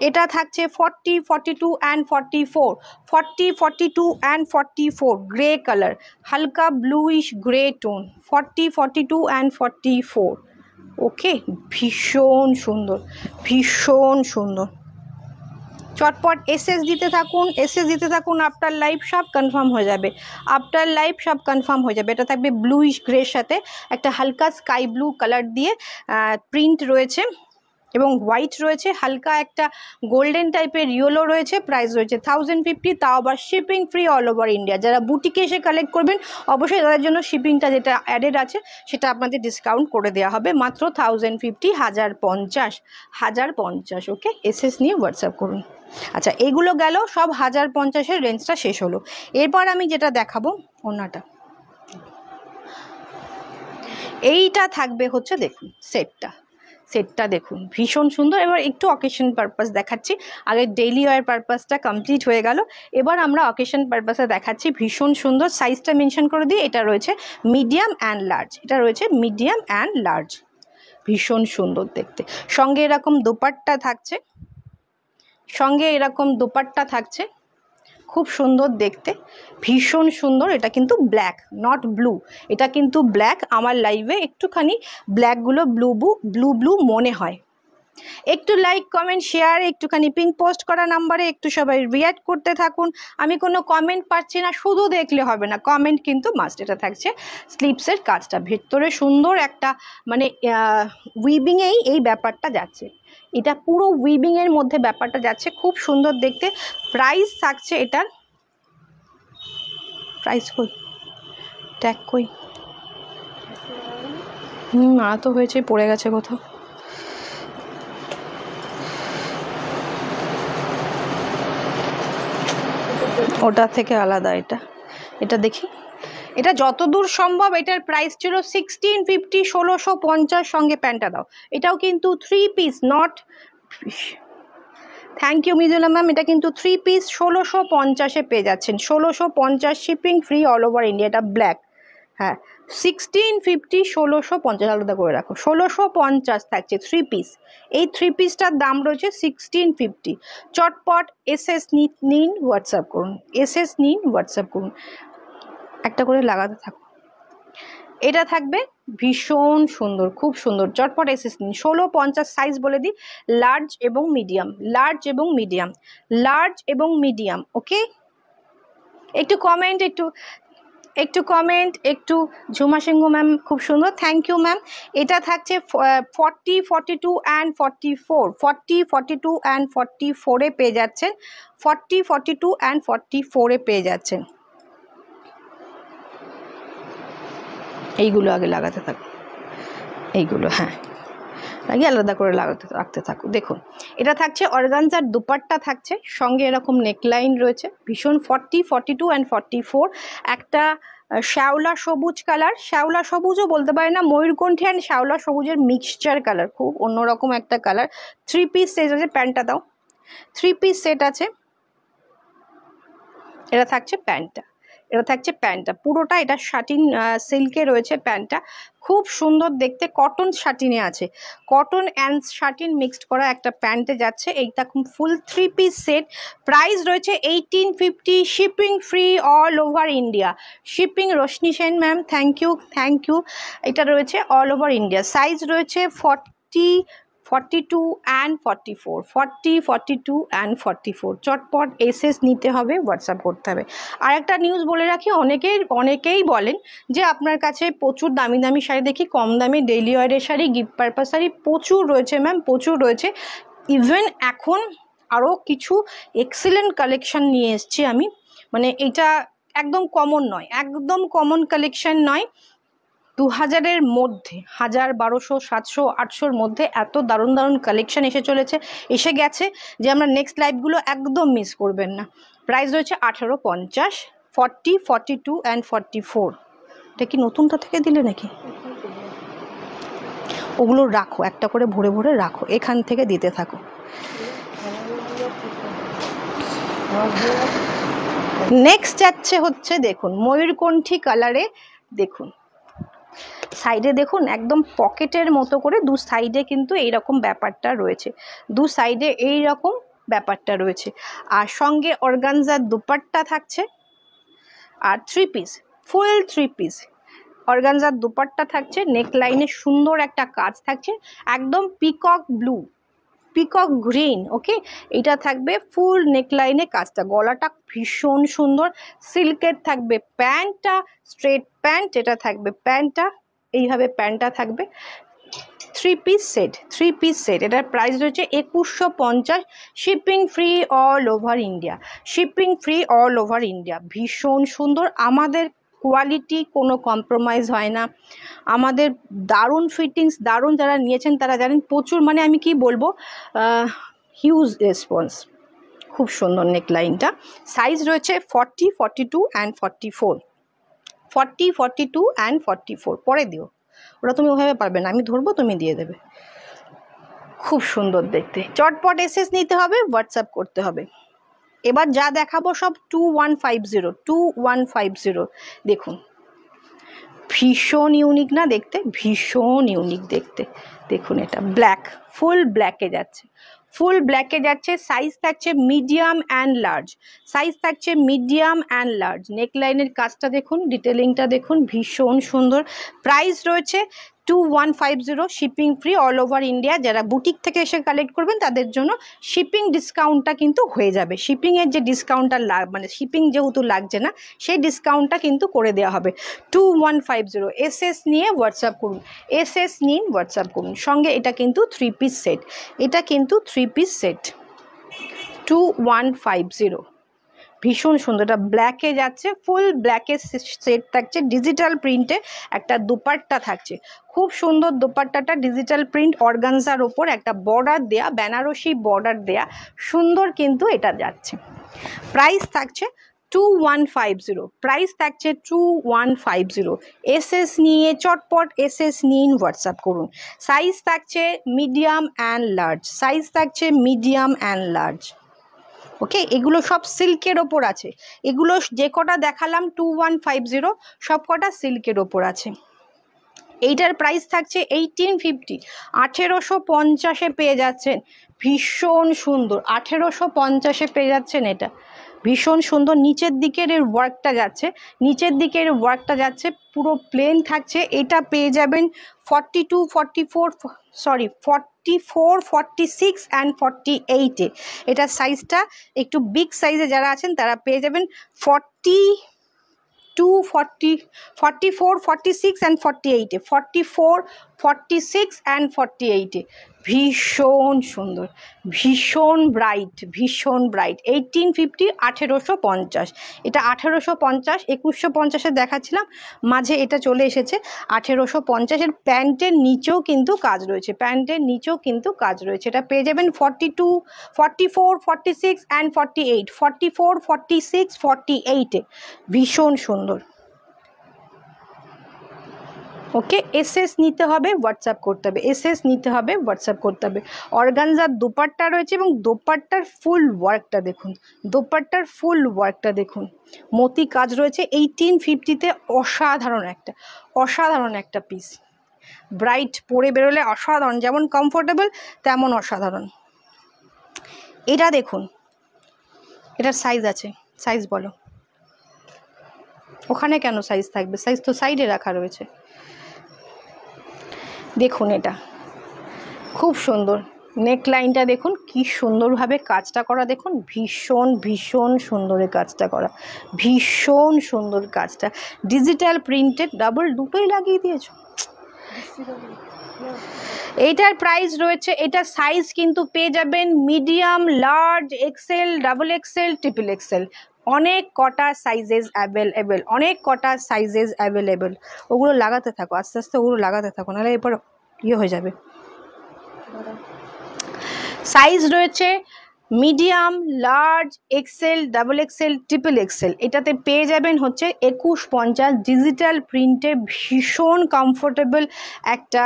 এটা থাকছে 40, 42 অ্যান্ড 44, 40, 42 অ্যান্ড 44, গ্রে কালার, হালকা ব্লুইশ গ্রে টোন, 40, 42 অ্যান্ড 44। ওকে, ভীষণ সুন্দর, ভীষণ সুন্দর। চটপট এসএস দিতে থাকুন, এসএস দিতে থাকুন, আফটার লাইভ সব কনফার্ম হয়ে যাবে, আফটার লাইভ সব কনফার্ম হয়ে যাবে। এটা থাকবে ব্লুইশ গ্রের সাথে একটা হালকা স্কাই ব্লু কালার দিয়ে প্রিন্ট রয়েছে, এবং হোয়াইট রয়েছে, হালকা একটা গোল্ডেন টাইপের ইয়েলো রয়েছে। প্রাইস রয়েছে 1050, তাও আবার shipping free all over India. যারা বুটিকে এসে কালেক্ট করবেন অবশ্যই তাদের জন্য শিপিংটা যেটা অ্যাডেড আছে সেটা আপনাদের ডিসকাউন্ট করে দেওয়া হবে। মাত্র 1050, 1050, 1050। ওকে, এসএস নিয়ে হোয়াটসঅ্যাপ করুন। আচ্ছা, এগুলো গেল সব 1050-এর রেঞ্জটা শেষ হলো। এরপর আমি যেটা দেখাবো, ওনাটা এইটা থাকবে হচ্ছে, দেখুন সেটটা, সেটটা দেখুন ভীষণ সুন্দর। এবার একটু অকেশন পারপাস দেখাচ্ছি, আগে ডেইলি ওয়্যার পারপাসটা কমপ্লিট হয়ে গেল, এবার আমরা অকেশন পারপাসে দেখাচ্ছি। ভীষণ সুন্দর, সাইজটা মেনশন করে দিই, এটা রয়েছে মিডিয়াম অ্যান্ড লার্জ, এটা রয়েছে মিডিয়াম অ্যান্ড লার্জ, ভীষণ সুন্দর দেখতে। সঙ্গে এরকম দোপাট্টা থাকছে, সঙ্গে এরকম দোপাট্টা থাকছে, খুব সুন্দর দেখতে, ভীষণ সুন্দর। এটা কিন্তু ব্ল্যাক, নট ব্লু, এটা কিন্তু ব্ল্যাক। আমার লাইভে একটুখানি ব্ল্যাকগুলো ব্লু ব্লু ব্লু মনে হয়। একটু লাইক কমেন্ট শেয়ার, একটুখানি পিং পোস্ট করা নাম্বারে একটু সবাই রিঅ্যাক্ট করতে থাকুন। আমি কোনো কমেন্ট পাচ্ছি না, শুধু দেখলে হবে না, কমেন্ট কিন্তু মাস্ট। এটা থাকছে স্লিপসের কাজটা, ভেতরে সুন্দর একটা মানে উইভিংয়েই এই ব্যাপারটা যাচ্ছে, এটা পুরো উইভিংয়ের মধ্যে ব্যাপারটা যাচ্ছে, খুব সুন্দর দেখতে। প্রাইস থাকছে এটার, প্রাইস কই, ট্যাগ কই, তো হয়েছে, পড়ে গেছে কোথাও। ওটা থেকে আলাদা, এটা এটা দেখি, এটা যতদূর সম্ভব এটার প্রাইস ছিল 1650, 1650, সঙ্গে প্যান্টটা দাও। এটাও কিন্তু 3 piece, not, thank you Mizula ma'am, এটা কিন্তু 3 পিস 1650-এ পেয়ে যাচ্ছেন, 1650, shipping free all over India. এটা ব্ল্যাক, হ্যাঁ 1650, 1650 আলাদা করে রাখো, 1650 থাকছে 3 পিস। এই 3 পিসটার দাম রয়েছে 1650। চটপট এসএস নিন, হোয়াটসঅ্যাপ করুন, এসএস নিন, হোয়াটসঅ্যাপ করুন, একটা করে লাগাতে থাকুন। এটা থাকবে ভীষণ সুন্দর, খুব সুন্দর, চটপট এসএস নিন। 1650 সাইজ বলে দিই, লার্জ এবং মিডিয়াম, লার্জ এবং মিডিয়াম, লার্জ এবং মিডিয়াম। ওকে, একটু কমেন্ট, একটু কমেন্ট, একটু ঝুমা সিংহ ম্যাম, খুব সুন্দর, থ্যাংক ইউ ম্যাম। এটা থাকছে 40, 42 অ্যান্ড 44, 40, 42 অ্যান্ড 44-এ পেয়ে যাচ্ছেন, 40, 42 অ্যান্ড 44-এ পেয়ে যাচ্ছেন। এইগুলো আগে লাগাতে থাকুন, এইগুলো হ্যাঁ লাগিয়ে আলাদা করে রাখতে থাকুন। দেখুন, এটা থাকছে অর্গানজার দুপাট্টা থাকছে, সঙ্গে এরকম নেকলাইন রয়েছে, ভীষণ 40, 42 অ্যান্ড 44। একটা শ্যাওলা সবুজ কালার, শ্যাওলা সবুজও বলতে পারে না, ময়ূরকণ্ঠী অ্যান্ড শ্যাওলা সবুজের মিক্সচার কালার, খুব অন্যরকম একটা কালার। 3 পিস সেট আছে, প্যান্টটা দাও, 3 পিস সেট আছে, এটা থাকছে প্যান্টটা। এটা থাকছে প্যান্টটা, পুরোটা এটা শাটিন সিল্কে রয়েছে প্যান্টটা, খুব সুন্দর দেখতে, কটন শাটিনে আছে, কটন অ্যান্ড শাটিন মিক্সড করা একটা প্যান্টে যাচ্ছে। এইটা ফুল 3 পিস সেট, প্রাইস রয়েছে 1850, shipping free all over India. Shipping Roshni Sen ma'am, thank you. এটা রয়েছে অল ওভার ইন্ডিয়া, সাইজ রয়েছে 40, 42 অ্যান্ড 44, 40, 42 অ্যান্ড 44। চটপট এসএস নিতে হবে, হোয়াটসঅ্যাপ করতে হবে। আর একটা নিউজ বলে রাখি, অনেকেই বলেন যে আপনার কাছে প্রচুর দামি দামি শাড়ি দেখি, কম দামি ডেইলি ওয়ারের শাড়ি, গিফট পারপাস শাড়ি প্রচুর রয়েছে ম্যাম, প্রচুর রয়েছে। ইভেন এখন আরও কিছু এক্সিলেন্ট কালেকশন নিয়ে এসেছি আমি, মানে এটা একদম কমন নয়, একদম কমন কালেকশন নয়। 2000-এর মধ্যে, 1000, 1200, 700, 800-র মধ্যে এত দারুণ দারুণ কালেকশন এসে গেছে যে আমরা নেক্সট লাইভগুলো একদম মিস করবেন না। প্রাইস রয়েছে 1850, 40, 42 অ্যান্ড 44। এটা কি নতুনটা থেকে দিলে নাকি? ওগুলো রাখো, একটা করে ভরে ভরে রাখো, এখান থেকে দিতে থাকো। নেক্সট যাচ্ছে হচ্ছে, দেখুন ময়ূরকণ্ঠী কালারে, দেখুন সাইডে দেখুন একদম পকেটের মতো করে দু সাইডে কিন্তু এইরকম ব্যাপারটা রয়েছে, দু সাইডে এইরকম ব্যাপারটা রয়েছে। আর সঙ্গে অর্গানজার দুপাট্টা থাকছে, আর 3 পিস, ফুল 3 পিস অর্গানজার দুপাট্টা থাকছে, নেক লাইনে সুন্দর একটা কাজ থাকছে, একদম পিকক ব্লু, পিকক গ্রিন, ওকে। এটা থাকবে ফুল নেকলাইনে কাজটা, গলাটা ভীষণ সুন্দর, সিল্কের থাকবে প্যান্টটা, স্ট্রেট প্যান্ট, এটা থাকবে প্যান্টটা, এইভাবে প্যান্টটা থাকবে। 3 পিস সেট, এটার প্রাইস রয়েছে 2150, shipping free all over India, shipping free all over India. ভীষণ সুন্দর, আমাদের কোয়ালিটি কোনো কম্প্রোমাইজ হয় না, আমাদের দারুণ ফিটিংস, দারুণ, যারা নিয়েছেন তারা জানেন, প্রচুর, মানে আমি কি বলবো, হিউজ রেসপন্স, খুব সুন্দর নেকলাইনটা। সাইজ রয়েছে 40, 42 অ্যান্ড 44, 40, 42 অ্যান্ড 44। পরে দিও, ওরা তুমি ওভাবে পারবে না, আমি ধরবো তুমি দিয়ে দেবে, খুব সুন্দর দেখতে। চটপট এসএস নিতে হবে, হোয়াটসঅ্যাপ করতে হবে। এবার যা দেখাবো সব 2150, দেখুন ভীষণ ইউনিক না দেখতে, ভীষণ ইউনিক দেখতে। দেখুন এটা ব্ল্যাক, ফুল ব্ল্যাকে যাচ্ছে, ফুল ব্ল্যাকে যাচ্ছে, সাইজ থাকছে মিডিয়াম অ্যান্ড লার্জ, সাইজ থাকছে মিডিয়াম অ্যান্ড লার্জ। নেকলাইনের কাজটা দেখুন, ডিটেলিংটা দেখুন, ভীষণ সুন্দর। প্রাইস রয়েছে 2150, shipping free all over India. যারা বুটিক থেকে এসে কালেক্ট করবেন তাদের জন্য শিপিং ডিসকাউন্টটা কিন্তু হয়ে যাবে, শিপিংয়ের যে ডিসকাউন্টটা মানে শিপিং যেহেতু লাগছে না, সেই ডিসকাউন্টটা কিন্তু করে দেওয়া হবে। 2150, এসএস নিয়ে হোয়াটসঅ্যাপ করুন, এসএস নিন, হোয়াটসঅ্যাপ করুন। সঙ্গে এটা কিন্তু 3 পিস সেট, এটা কিন্তু 3 পিস সেট, 2150, ভীষণ সুন্দর। এটা ব্ল্যাকে যাচ্ছে, ফুল ব্ল্যাকের সেট থাকছে, ডিজিটাল প্রিন্টে একটা দুপাট্টা থাকছে, খুব সুন্দর দুপাট্টাটা, ডিজিটাল প্রিন্ট অর্গানজার ওপর একটা বর্ডার দেয়া, বেনারসি বর্ডার দেয়া, সুন্দর কিন্তু এটা যাচ্ছে। প্রাইস থাকছে 2150, প্রাইস থাকছে 2150। এসএস নিয়ে চটপট এসএস নিন, হোয়াটসঅ্যাপ করুন। সাইজ থাকছে মিডিয়াম অ্যান্ড লার্জ, সাইজ থাকছে মিডিয়াম অ্যান্ড লার্জ, ওকে। এগুলো সব সিল্কের ওপর আছে, এগুলো যে কটা দেখালাম 2150 সব কটা সিল্কের ওপর আছে। এইটার প্রাইস থাকছে 1850, 1850-এ পেয়ে যাচ্ছেন, ভীষণ সুন্দর, 1850-এ পেয়ে যাচ্ছেন, এটা ভীষণ সুন্দর। নিচের দিকের এর ওয়ার্কটা যাচ্ছে, নিচের দিকের ওয়ার্কটা যাচ্ছে, পুরো প্লেন থাকছে। এটা পেয়ে যাবেন 42, 44, 46 অ্যান্ড 48-এ। এটার সাইজটা একটু বিগ সাইজে যারা আছেন তারা পেয়ে যাবেন 42, 40, 44, 46 অ্যান্ড 48-এ, 44, 46 অ্যান্ড 48-এ। ভীষণ সুন্দর, ভীষণ ব্রাইট, ভীষণ ব্রাইট। 1850, 1850, এটা 1850, 2150-এ দেখাচ্ছিলাম, মাঝে এটা চলে এসেছে 1850-এর। প্যান্টের নিচেও কিন্তু কাজ রয়েছে, প্যান্টের নিচেও কিন্তু কাজ রয়েছে। এটা পেয়ে যাবেন 42, 44, 46 অ্যান্ড 48, 44, 46, 48-এ। ভীষণ সুন্দর, ওকে, এসএস নিতে হবে, হোয়াটসঅ্যাপ করতে হবে, এসএস নিতে হবে, হোয়াটসঅ্যাপ করতে হবে। অর্গানজার দোপাট্টা রয়েছে এবং দোপাট্টার ফুল ওয়ার্কটা দেখুন, দোপাট্টার ফুল ওয়ার্কটা দেখুন, মতি কাজ রয়েছে। 1850-তে অসাধারণ একটা পিস, ব্রাইট পরে বেরোলে অসাধারণ, যেমন কমফোর্টেবল তেমন অসাধারণ। এটা দেখুন, এটার সাইজ আছে, সাইজ বলো। ওখানে কেন সাইজ থাকবে, সাইজ তো সাইডে রাখা রয়েছে। দেখুন এটা খুব সুন্দর, নেক লাইনটা দেখুন কি সুন্দরভাবে কাজটা করা, দেখুন ভীষণ সুন্দর এই কাজটা করা, ভীষণ সুন্দর কাজটা, ডিজিটাল প্রিন্টেড, ডাবল দুটোই লাগিয়ে দিয়েছো। এইটার প্রাইস রয়েছে, এটার সাইজ কিন্তু পেয়ে যাবেন medium, large, XL, double XL, triple XL, অনেক কটা সাইজেস অ্যাভেলেবেল, অনেক কটা সাইজেস অ্যাভেলেবেল। ওগুলো লাগাতে থাকো, আস্তে আস্তে ওগুলো লাগাতে থাকো, নাহলে এরপর ইয়ে হয়ে যাবে। সাইজ রয়েছে medium, large, XL, double XL, triple XL. এটাতে পেয়ে যাবেন হচ্ছে 2150, ডিজিটাল প্রিন্টে, ভীষণ কমফোর্টেবল একটা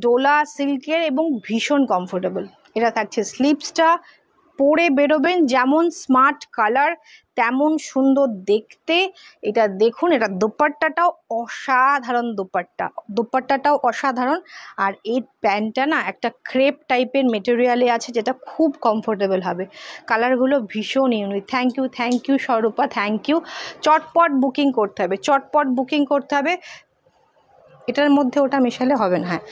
ডোলা সিল্কের এবং ভীষণ কমফোর্টেবল। এটা থাকছে স্লিভসটা, পরে বেরোবেন যেমন স্মার্ট কালার তেমন সুন্দর দেখতে। এটা দেখুন, এটা দোপাট্টাটাও অসাধারণ, দোপাট্টাটাও অসাধারণ। আর এর প্যান্টটা না একটা ক্রেপ টাইপের মেটেরিয়ালে আছে, যেটা খুব কমফোর্টেবল হবে। কালারগুলো ভীষণ unique. Thank you Swarupa, thank you. চটপট বুকিং করতে হবে, চটপট বুকিং করতে হবে। এটার মধ্যে ওটা মেশালে হবে না। হ্যাঁ,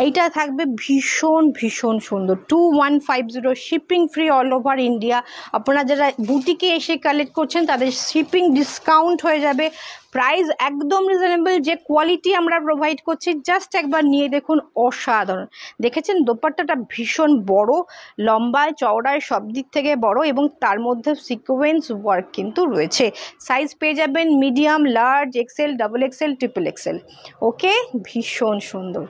এইটা থাকবে ভীষণ সুন্দর, 2150, shipping free all over India. আপনারা যারা বুটিকে এসে কালেক্ট করছেন তাদের শিপিং ডিসকাউন্ট হয়ে যাবে। প্রাইস একদম রিজনেবল, যে কোয়ালিটি আমরা প্রোভাইড করছি জাস্ট একবার নিয়ে দেখুন, অসাধারণ। দেখেছেন দোপাট্টাটা ভীষণ বড়, লম্বায় চওড়ায় সব দিক থেকে বড়, এবং তার মধ্যে সিকোয়েন্স ওয়ার্ক কিন্তু রয়েছে। সাইজ পেয়ে যাবেন medium, large, XL, double XL, triple XL. Okay, ভীষণ সুন্দর।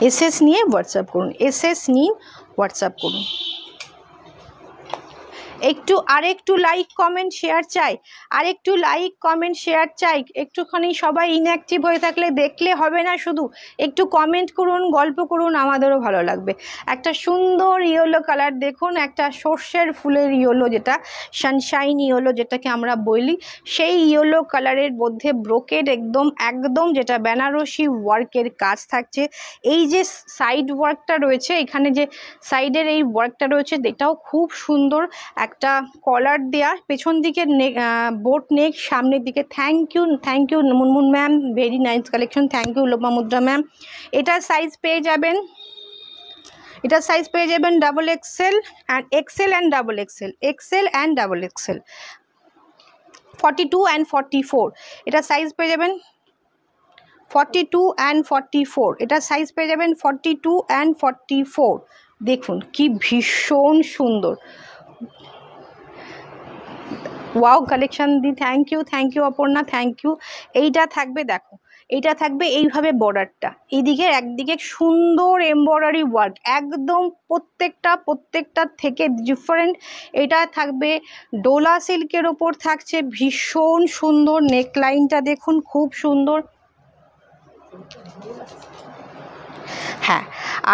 এসএস নিয়ে হোয়াটসঅ্যাপ করুন, এসএস নিয়ে হোয়াটসঅ্যাপ করুন। আরেকটু লাইক কমেন্ট শেয়ার চাই, আরেকটু লাইক কমেন্ট শেয়ার চাই। একটুখানি সবাই ইনঅ্যাক্টিভ হয়ে থাকলে দেখলে হবে না, শুধু একটু কমেন্ট করুন, গল্প করুন, আমাদেরও ভালো লাগবে। একটা সুন্দর ইয়েলো কালার দেখুন, একটা সর্ষের ফুলের ইয়েলো, যেটা সানশাইন ইয়েলো যেটাকে আমরা বলি, সেই ইয়েলো কালারের মধ্যে ব্রোকেড একদম যেটা বেনারসি ওয়ার্কের কাজ থাকছে। এই যে সাইড ওয়ার্কটা রয়েছে, এখানে যে সাইডের এই ওয়ার্কটা রয়েছে, এটাও খুব সুন্দর। একটা কলার দেয়া, পেছন দিকে বোট নেক, সামনের দিকে। Thank you Munmun ma'am, very nice collection, thank you Lopamudra ma'am. এটার সাইজ পেয়ে যাবেন double XL and XL and double XL, XL and double XL, 42 and 44। এটা সাইজ পেয়ে যাবেন 42 and 44, এটা সাইজ পেয়ে যাবেন 42 and 44। দেখুন কি ভীষণ সুন্দর, ওয়াও কালেকশন দি, thank you Aparna, thank you. এইটা থাকবে, দেখো এইটা থাকবে এইভাবে বর্ডারটা, এইদিকে একদিকে সুন্দর এমব্রয়ডারি ওয়ার্ক, একদম প্রত্যেকটা থেকে ডিফারেন্ট। এটা থাকবে ডোলা সিল্কের ওপর থাকছে, ভীষণ সুন্দর। নেকলাইনটা দেখুন খুব সুন্দর। হ্যাঁ,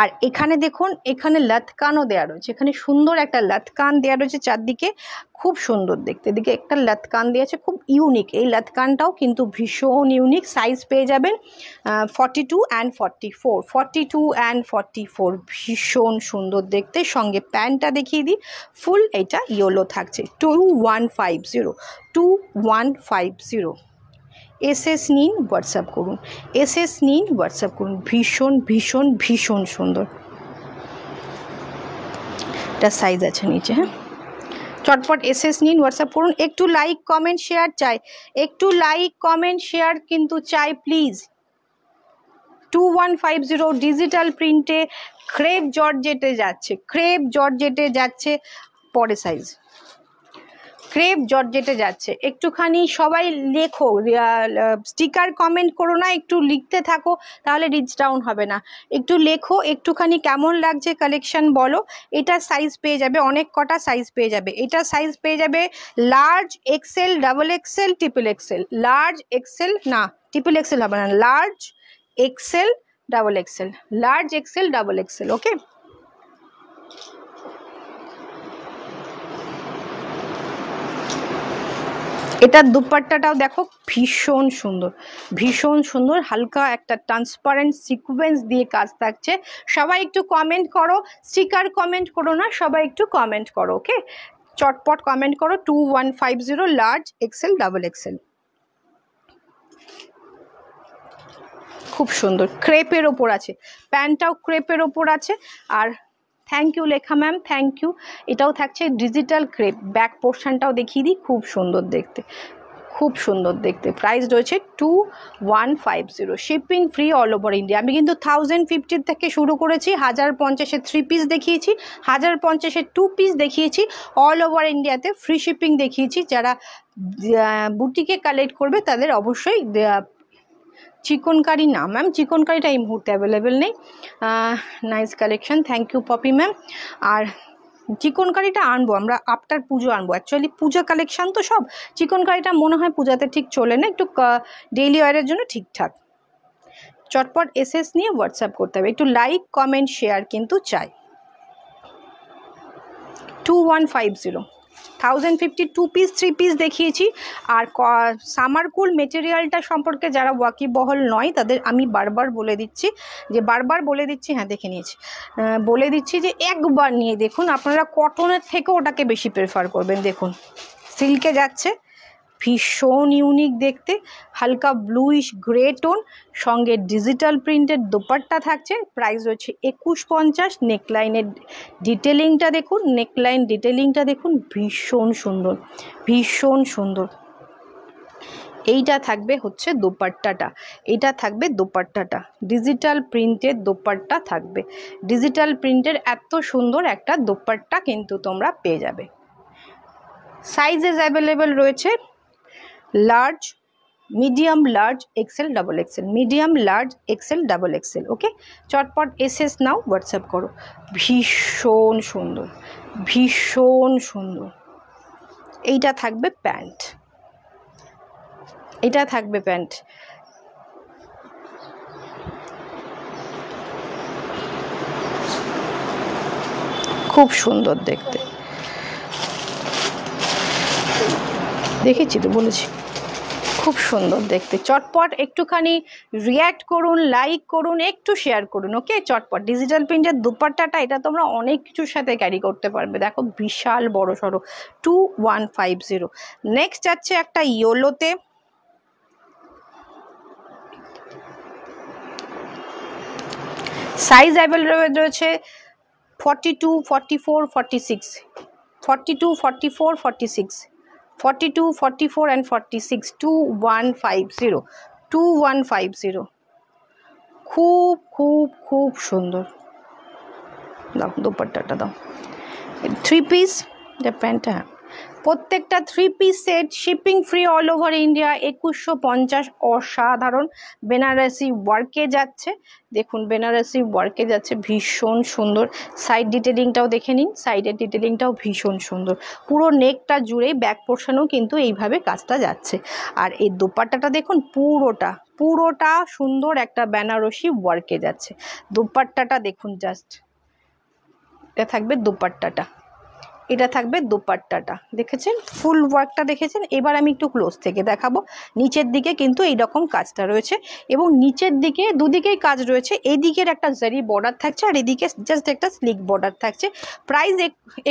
আর এখানে দেখুন, এখানে লটকানও দেওয়া রয়েছে, এখানে সুন্দর একটা লটকান দেওয়া রয়েছে চারদিকে, খুব সুন্দর দেখতে। এদিকে একটা লটকান দেওয়া আছে, খুব ইউনিক। এই লটকানটাও কিন্তু ভীষণ ইউনিক। সাইজ পেয়ে যাবেন 42 and 44, 42 and 44, ভীষণ সুন্দর দেখতে। সঙ্গে প্যান্টটা দেখিয়ে দিই, ফুল এটা ইয়েলো থাকছে, 2150। এসএস নিন, হোয়াটসঅ্যাপ করুন, এসএস নিন, হোয়াটসঅ্যাপ করুন। ভীষণ সুন্দর। এটা সাইজ আছে নিচে। হ্যাঁ, চটপট এসএস নিন, হোয়াটসঅ্যাপ করুন। একটু লাইক কমেন্ট শেয়ার চাই, একটু লাইক কমেন্ট শেয়ার কিন্তু চাই প্লিজ। 2150 ডিজিটাল প্রিন্টে, ক্রেপ জর্জেটে যাচ্ছে, পরে সাইজ ক্রেপ জর্জেটে যাচ্ছে। একটুখানি সবাই লেখো, স্টিকার কমেন্ট করো না, একটু লিখতে থাকো, তাহলে রিচ ডাউন হবে না। একটু লেখো, একটুখানি কেমন লাগছে কালেকশন বলো। এটা সাইজ পেয়ে যাবে, অনেক কটা সাইজ পেয়ে যাবে। এটা সাইজ পেয়ে যাবে large, XL, double XL, triple XL. Large XL না, ট্রিপল এক্সেল হবে না, large XL, double XL, large XL, double XL. Okay, এটার দুপাট্টাটাও দেখো ভীষণ সুন্দর, ভীষণ সুন্দর, হালকা একটা ট্রান্সপারেন্ট সিকোয়েন্স দিয়ে কাজ থাকছে। সবাই একটু কমেন্ট করো, স্টিকার কমেন্ট করো না, সবাই একটু কমেন্ট করো। ওকে, চটপট কমেন্ট করো 2150 লার্জ এক্সেল, ডাবল এক্সেল। খুব সুন্দর ক্রেপের ওপর আছে, প্যান্টটাও ক্রেপের ওপর আছে। আর থ্যাংক ইউ লেখা ম্যাম, থ্যাংক ইউ। এটাও থাকছে ডিজিটাল ক্রেপ, ব্যাক পোর্শনটাও দেখিয়ে দিই, খুব সুন্দর দেখতে, খুব সুন্দর দেখতে। প্রাইস রয়েছে 2150, shipping free all over India. আমি কিন্তু 1050 থেকে শুরু করেছি, 1050-এর 3 পিস দেখিয়েছি, 1050-এর 2 পিস দেখিয়েছি, অল ওভার ইন্ডিয়াতে ফ্রি শিপিং দেখিয়েছি। যারা বুটিকে কালেক্ট করবে তাদের অবশ্যই চিকনকারি না ম্যাম, চিকনকারিটা এই মুহূর্তে অ্যাভেলেবেল নেই। Nice collection, thank you Poppy ma'am. আর চিকনকারিটা আনবো আমরা আফটার পুজো আনবো, অ্যাকচুয়ালি পূজা কালেকশন তো সব। চিকনকারিটা মনে হয় পূজাতে ঠিক চলে না, একটু ডেইলি ওয়ারের জন্য ঠিকঠাক। চটপট এসএস নিয়ে হোয়াটসঅ্যাপ করতে হবে, একটু লাইক কমেন্ট শেয়ার কিন্তু চাই। 2150, 1050 2 পিস 3 পিস দেখিয়েছি। আর সামার কুল মেটেরিয়ালটা সম্পর্কে যারা ওয়াকিবহল নয় তাদের আমি বারবার বলে দিচ্ছি, হ্যাঁ দেখে নিয়েছি, বলে দিচ্ছি যে একবার নিয়ে দেখুন। আপনারা কটনের থেকে ওটাকে বেশি প্রেফার করবেন। দেখুন সিল্কে যাচ্ছে, ভীষণ ইউনিক দেখতে, হালকা ব্লুইশ গ্রে টোন, সঙ্গে ডিজিটাল প্রিন্টের দোপাট্টা থাকছে। প্রাইস হচ্ছে 2150। নেকলাইনের ডিটেলিংটা দেখুন, নেকলাইন ডিটেলিংটা দেখুন, ভীষণ সুন্দর, ভীষণ সুন্দর। এইটা থাকবে হচ্ছে দোপাট্টাটা, এটা থাকবে দোপাট্টাটা, ডিজিটাল প্রিন্টের দোপাট্টা থাকবে। ডিজিটাল প্রিন্টের এত সুন্দর একটা দোপাট্টা কিন্তু তোমরা পেয়ে যাবে। সাইজেস অ্যাভেলেবেল রয়েছে large, medium, large, XL, double XL, medium, large, XL, double XL. Okay, চটপট এসএস নাও, হোয়াটসঅ্যাপ করো। ভীষণ সুন্দর, ভীষণ সুন্দর। এইটা থাকবে প্যান্ট, এটা থাকবে প্যান্ট। খুব সুন্দর দেখতে, দেখেছি তো বলেছি, খুব সুন্দর দেখতে। চটপট একটুখানি রিয়্যাক্ট করুন, লাইক করুন, একটু শেয়ার করুন। ওকে, চটপট ডিজিটাল প্রিন্টের দুপাট্টাটা, এটা তোমরা অনেক কিছুর সাথে ক্যারি করতে পারবে। দেখো বিশাল বড় সড়ো, 2150। নেক্সট যাচ্ছে একটা ইয়েলোতে, সাইজ অ্যাভেলেবেল রয়েছে 42, 44, 46, 42, 44, 46, 42, 44 and 46, 2150, 2150। খুব খুব খুব সুন্দর। দাও দোপাট্টাটা দাও, 3 পিস, এটা প্যান্টটা, হ্যাঁ প্রত্যেকটা 3 piece set, shipping free all over India, 2150। অসাধারণ বেনারসি ওয়ার্কে যাচ্ছে, দেখুন বেনারসি ওয়ার্কে যাচ্ছে, ভীষণ সুন্দর। সাইড ডিটেলিংটাও দেখে নিন, সাইডের ডিটেলিংটাও ভীষণ সুন্দর। পুরো নেকটা জুড়েই ব্যাক পোর্শনেও কিন্তু এইভাবে কাজটা যাচ্ছে। আর এই দোপাট্টাটা দেখুন, পুরোটা পুরোটা সুন্দর একটা বেনারসি ওয়ার্কে যাচ্ছে। দোপাট্টাটা দেখুন জাস্ট, এটা থাকবে দোপাট্টাটা, এটা থাকবে দোপাট্টাটা, দেখেছেন ফুল ওয়ার্কটা দেখেছেন। এবার আমি একটু ক্লোজ থেকে দেখাবো। নিচের দিকে কিন্তু এইরকম কাজটা রয়েছে, এবং নিচের দিকে দুদিকেই কাজ রয়েছে। এই দিকের একটা জারি বর্ডার থাকছে, আর এদিকে জাস্ট একটা স্লিক বর্ডার থাকছে। প্রাইস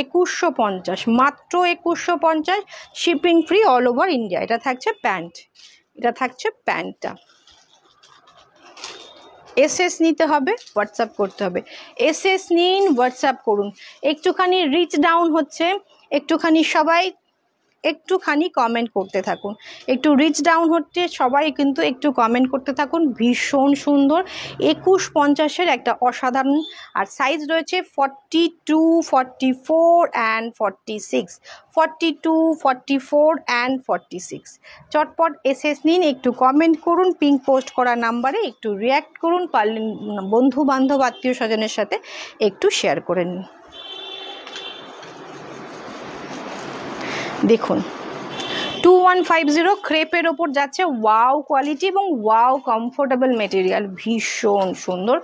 2150, মাত্র 2150, shipping free all over India. এটা থাকছে প্যান্ট, এটা থাকছে প্যান্টটা। এসএস নিতে হবে, হোয়াটসঅ্যাপ করতে হবে। এসএস নিন, হোয়াটসঅ্যাপ করুন। একটুখানি রিচ ডাউন হচ্ছে, একটুখানি সবাই একটুখানি কমেন্ট করতে থাকুন, একটু রিচ ডাউন হচ্ছে, সবাই কিন্তু একটু কমেন্ট করতে থাকুন। ভীষণ সুন্দর 21-50 একটা অসাধারণ। আর সাইজ রয়েছে 42, 44 অ্যান্ড 46, 42, 44 অ্যান্ড 46। চটপট এসএস নিন, একটু কমেন্ট করুন, পিঙ্ক পোস্ট করা নাম্বারে একটু রিয়্যাক্ট করুন, পারলেন বন্ধু বান্ধব আত্মীয় স্বজনের সাথে একটু শেয়ার করে নিন। দেখুন 2150 ক্রেপের ওপর যাচ্ছে, ওয়াও কোয়ালিটি এবং ওয়াও কমফোর্টেবল মেটেরিয়াল, ভীষণ সুন্দর।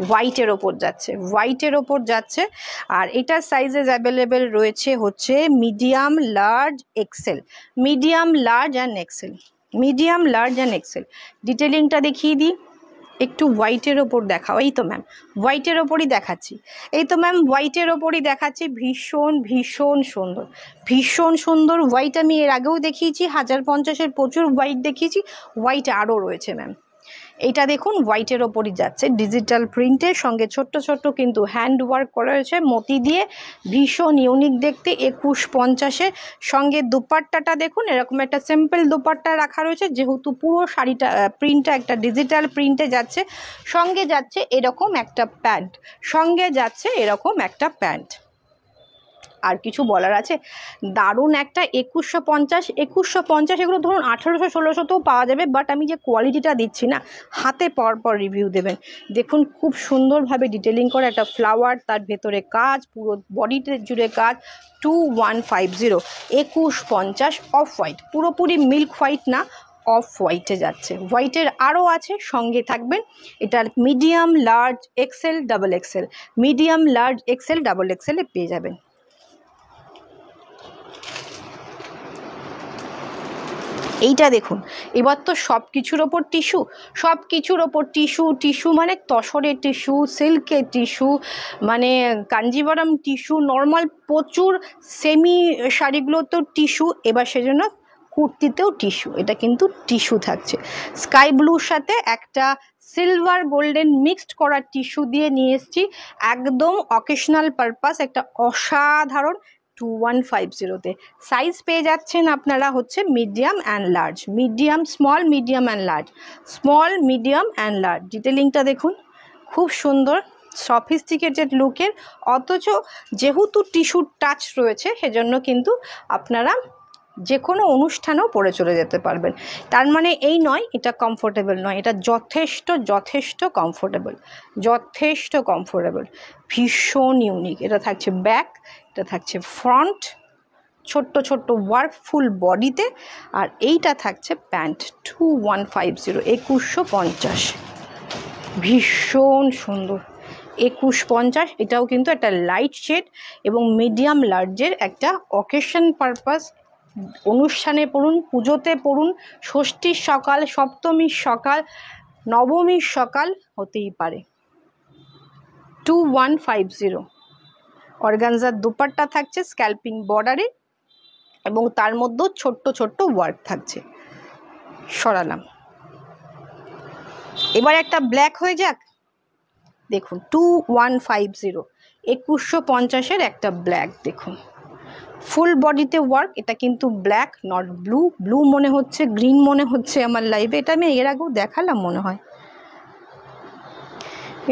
হোয়াইটের ওপর যাচ্ছে, হোয়াইটের ওপর যাচ্ছে। আর এটার সাইজেস অ্যাভেলেবেল রয়েছে হচ্ছে medium, large, XL, medium, large and XL, medium, large and XL. ডিটেলিংটা দেখিয়ে দিই, একটু হোয়াইটের ওপর দেখাও। এই তো ম্যাম হোয়াইটের ওপরই দেখাচ্ছি, এই তো ম্যাম হোয়াইটের ওপরই দেখাচ্ছি। ভীষণ ভীষণ সুন্দর, ভীষণ সুন্দর। হোয়াইট আমি এর আগেও দেখিয়েছি, 1050-এর প্রচুর হোয়াইট দেখিয়েছি, হোয়াইট আরও রয়েছে ম্যাম। এইটা দেখুন হোয়াইটের ওপরই যাচ্ছে, ডিজিটাল প্রিন্টের সঙ্গে ছোট্ট ছোট্ট কিন্তু হ্যান্ড ওয়ার্ক করা হয়েছে মতি দিয়ে, ভীষণ ইউনিক দেখতে। 2150-এর সঙ্গে দুপাট্টাটা দেখুন, এরকম একটা সিম্পল দুপাট্টা রাখা রয়েছে, যেহেতু পুরো শাড়িটা প্রিন্টটা একটা ডিজিটাল প্রিন্টে যাচ্ছে। সঙ্গে যাচ্ছে এরকম একটা প্যান্ট, সঙ্গে যাচ্ছে এরকম একটা প্যান্ট। আর কিছু বলার আছে? দারুণ একটা 2150, এগুলো ধরুন 1800-1600তেও পাওয়া যাবে, বাট আমি যে কোয়ালিটিটা দিচ্ছি না, হাতে পর রিভিউ দেবেন। দেখুন খুব সুন্দরভাবে ডিটেলিং করে একটা ফ্লাওয়ার, তার ভেতরে কাজ, পুরো বডিতে জুড়ে কাজ। 2150, 2150 অফ হোয়াইট, পুরোপুরি মিল্ক হোয়াইট না, অফ হোয়াইটে যাচ্ছে। হোয়াইটের আরও আছে, সঙ্গে থাকবেন এটার medium, large, XL, double XL, medium, large, XL, double এক্সেলে পেয়ে যাবেন। এইটা দেখুন, এবার তো সব কিছুর ওপর টিস্যু, সব কিছুর ওপর টিস্যু, টিস্যু মানে তসরের টিস্যু, সিল্কের টিস্যু, মানে কাঞ্জিভারাম টিস্যু, নর্মাল প্রচুর সেমি শাড়িগুলোতেও টিস্যু, এবার সেজন্য কুর্তিতেও টিস্যু। এটা কিন্তু টিস্যু থাকছে, স্কাই ব্লুর সাথে একটা সিলভার গোল্ডেন মিক্সড করা টিস্যু দিয়ে নিয়ে এসেছি, একদম অকেশনাল পারপাস, একটা অসাধারণ 2150-তে। সাইজ পেয়ে যাচ্ছেন আপনারা হচ্ছে medium and large, medium, small, medium and large, small, medium and large. ডিটেলিংটা দেখুন, খুব সুন্দর সফিস্টিকেটেড লুকের, অথচ যেহেতু টিস্যুর টাচ রয়েছে সেজন্য কিন্তু আপনারা যে কোনো অনুষ্ঠানেও পরে চলে যেতে পারবেন। তার মানে এই নয় এটা কমফোর্টেবল নয়, এটা যথেষ্ট যথেষ্ট কমফোর্টেবল, যথেষ্ট কমফোর্টেবল, ভীষণ ইউনিক। এটা থাকছে ব্যাক, এটা থাকছে ফ্রন্ট, ছোট্ট ছোট্ট ওয়ার্ক ফুল বডিতে, আর এইটা থাকছে প্যান্ট। 2150, 2150, ভীষণ সুন্দর 2150। এটাও কিন্তু একটা লাইট শেড এবং মিডিয়াম লার্জের একটা অকেশন পারপাস, অনুষ্ঠানে পড়ুন, পুজোতে পড়ুন, ষষ্ঠীর সকাল, সপ্তমীর সকাল, নবমীর সকাল হতেই পারে। 2150 অর্গানজার দুপাট্টা থাকছে স্ক্যাল্পিং বর্ডারে এবং তার মধ্যেও ছোট্ট ছোট্ট ওয়ার্ক থাকছে। সরালাম, এবার একটা ব্ল্যাক হয়ে যাক। দেখুন 2150, 2150-এর একটা ব্ল্যাক দেখুন, ফুল বডিতে ওয়ার্ক। এটা কিন্তু ব্ল্যাক, নট ব্লু। ব্লু মনে হচ্ছে, গ্রিন মনে হচ্ছে আমার লাইভে, এটা আমি এর আগেও দেখালাম মনে হয়,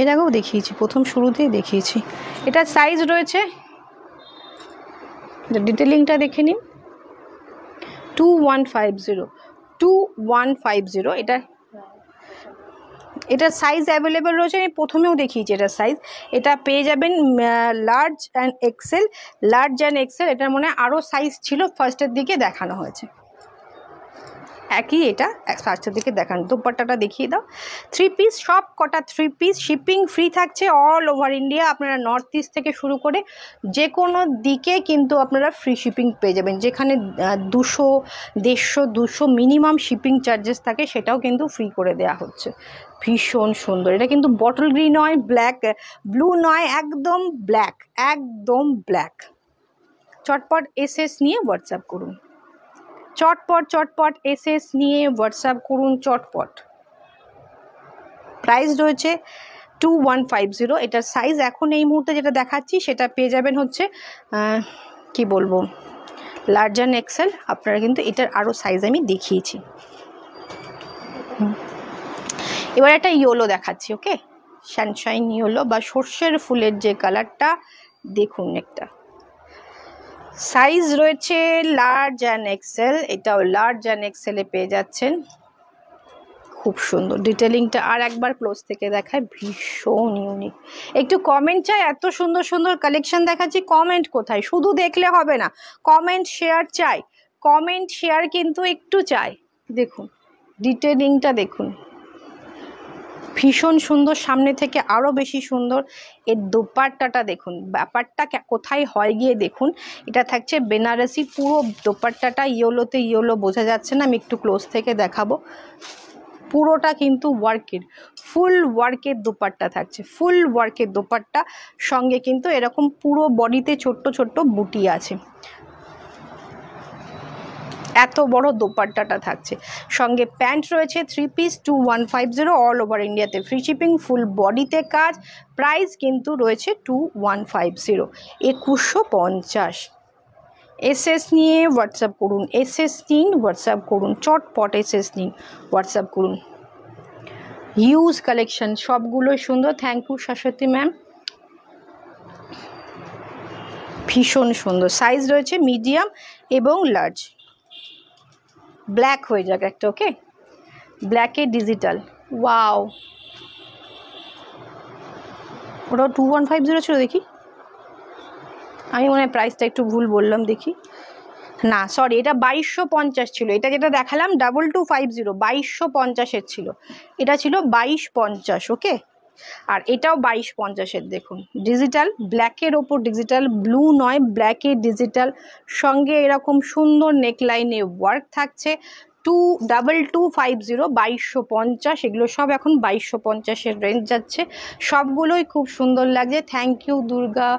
এর আগেও দেখিয়েছি, প্রথম শুরুতেই দেখিয়েছি। এটা সাইজ রয়েছে, ডিটেলিংটা দেখে নিন। 2150, 2150, এটার সাইজ অ্যাভেলেবেল রয়েছে, আমি প্রথমেও দেখিয়েছি এটার সাইজ। এটা পেয়ে যাবেন large and XL, large and XL. এটার মনে আরও সাইজ ছিল, ফার্স্টের দিকে দেখানো হয়েছে, একই এটা ফার্স্টের দিকে দেখানো। দুপাট্টাটা দেখিয়ে দাও। 3 পিস, সব কটা 3 পিস, শিপিং ফ্রি থাকছে অল ওভার ইন্ডিয়া। আপনারা নর্থ ইস্ট থেকে শুরু করে যে কোনো দিকে কিন্তু আপনারা ফ্রি শিপিং পেয়ে যাবেন। যেখানে 200, 150, 200 মিনিমাম শিপিং চার্জেস থাকে, সেটাও কিন্তু ফ্রি করে দেওয়া হচ্ছে। ভীষণ সুন্দর। এটা কিন্তু বটল গ্রিন নয়, ব্ল্যাক, ব্লু নয়, একদম ব্ল্যাক, একদম ব্ল্যাক। চটপট এসএস নিয়ে হোয়াটসঅ্যাপ করুন, চটপট চটপট এসএস নিয়ে হোয়াটসঅ্যাপ করুন চটপট। প্রাইস রয়েছে 2150। এটার সাইজ এখন এই মুহূর্তে যেটা দেখাচ্ছি সেটা পেয়ে যাবেন হচ্ছে কি বলবো, লার্জ অ্যান্ড এক্সেল। আপনারা কিন্তু এটার আরও সাইজ আমি দেখিয়েছি। এবার একটা ইয়েলো দেখাচ্ছি, ওকে, সানশাইন ইয়েলো বা সর্ষের ফুলের যে কালারটা, দেখুন একটা সাইজ রয়েছে লার্জ অ্যান্ড এক্সেল, এটাও লার্জ অ্যান্ড এক্সেলে পেয়ে যাচ্ছেন। খুব সুন্দর ডিটেলিংটা আর একবার ক্লোজ থেকে দেখায়, ভীষণ ইউনিক। একটু কমেন্ট চাই, এত সুন্দর সুন্দর কালেকশন দেখাচ্ছি, কমেন্ট কোথায়? শুধু দেখলে হবে না, কমেন্ট শেয়ার চাই, কমেন্ট শেয়ার কিন্তু একটু চাই। দেখুন ডিটেলিংটা দেখুন, ভীষণ সুন্দর, সামনে থেকে আরও বেশি সুন্দর। এর দোপাট্টাটা দেখুন, ব্যাপারটা কোথায় হয় গিয়ে দেখুন। এটা থাকছে বেনারসি, পুরো দোপাট্টাটা ইয়েলোতে ইয়েলো বোঝা যাচ্ছে না, আমি একটু ক্লোজ থেকে দেখাবো। পুরোটা কিন্তু ওয়ার্কের, ফুল ওয়ার্কের দোপাট্টা থাকছে, ফুল ওয়ার্কের দোপাট্টা, সঙ্গে কিন্তু এরকম পুরো বডিতে ছোট্ট ছোট্ট বুটি আছে, এত বড় দোপাট্টাটা থাকছে। সঙ্গে প্যান্ট রয়েছে 3 পিস 2150, অল ওভার ইন্ডিয়াতে ফ্রি শিপিং, ফুল বডিতে কাজ। প্রাইস কিন্তু রয়েছে 2150, 2150। এসএস নিয়ে হোয়াটসঅ্যাপ করুন, এসএস নিন হোয়াটসঅ্যাপ করুন, চটপট এসএস নিন হোয়াটসঅ্যাপ করুন। হিউজ কালেকশন, সবগুলোই সুন্দর। থ্যাংক ইউ শাশ্বতী ম্যাম, ভীষণ সুন্দর। সাইজ রয়েছে মিডিয়াম এবং লার্জ। ব্ল্যাক হয়ে যাক একটা, ওকে, ব্ল্যাকে ডিজিটাল, ওয়াও, ওটাও 2150 ছিল, দেখি আমি মনে হয় প্রাইসটা একটু ভুল বললাম, দেখি, না সরি, এটা 2250 ছিল, এটা যেটা দেখালাম 2250 2250-এর ছিল, এটা ছিল 2250, ওকে। আর এটাও 2250-এর, দেখুন ডিজিটাল, ব্ল্যাকের ওপর ডিজিটাল, ব্লু নয় ব্ল্যাকে ডিজিটাল, সঙ্গে এরকম সুন্দর নেকলাইনে ওয়ার্ক থাকছে। 2250, 2250, এগুলো সব এখন 2250-এর রেঞ্জ যাচ্ছে, সবগুলোই খুব সুন্দর লাগছে। থ্যাংক ইউ দুর্গা,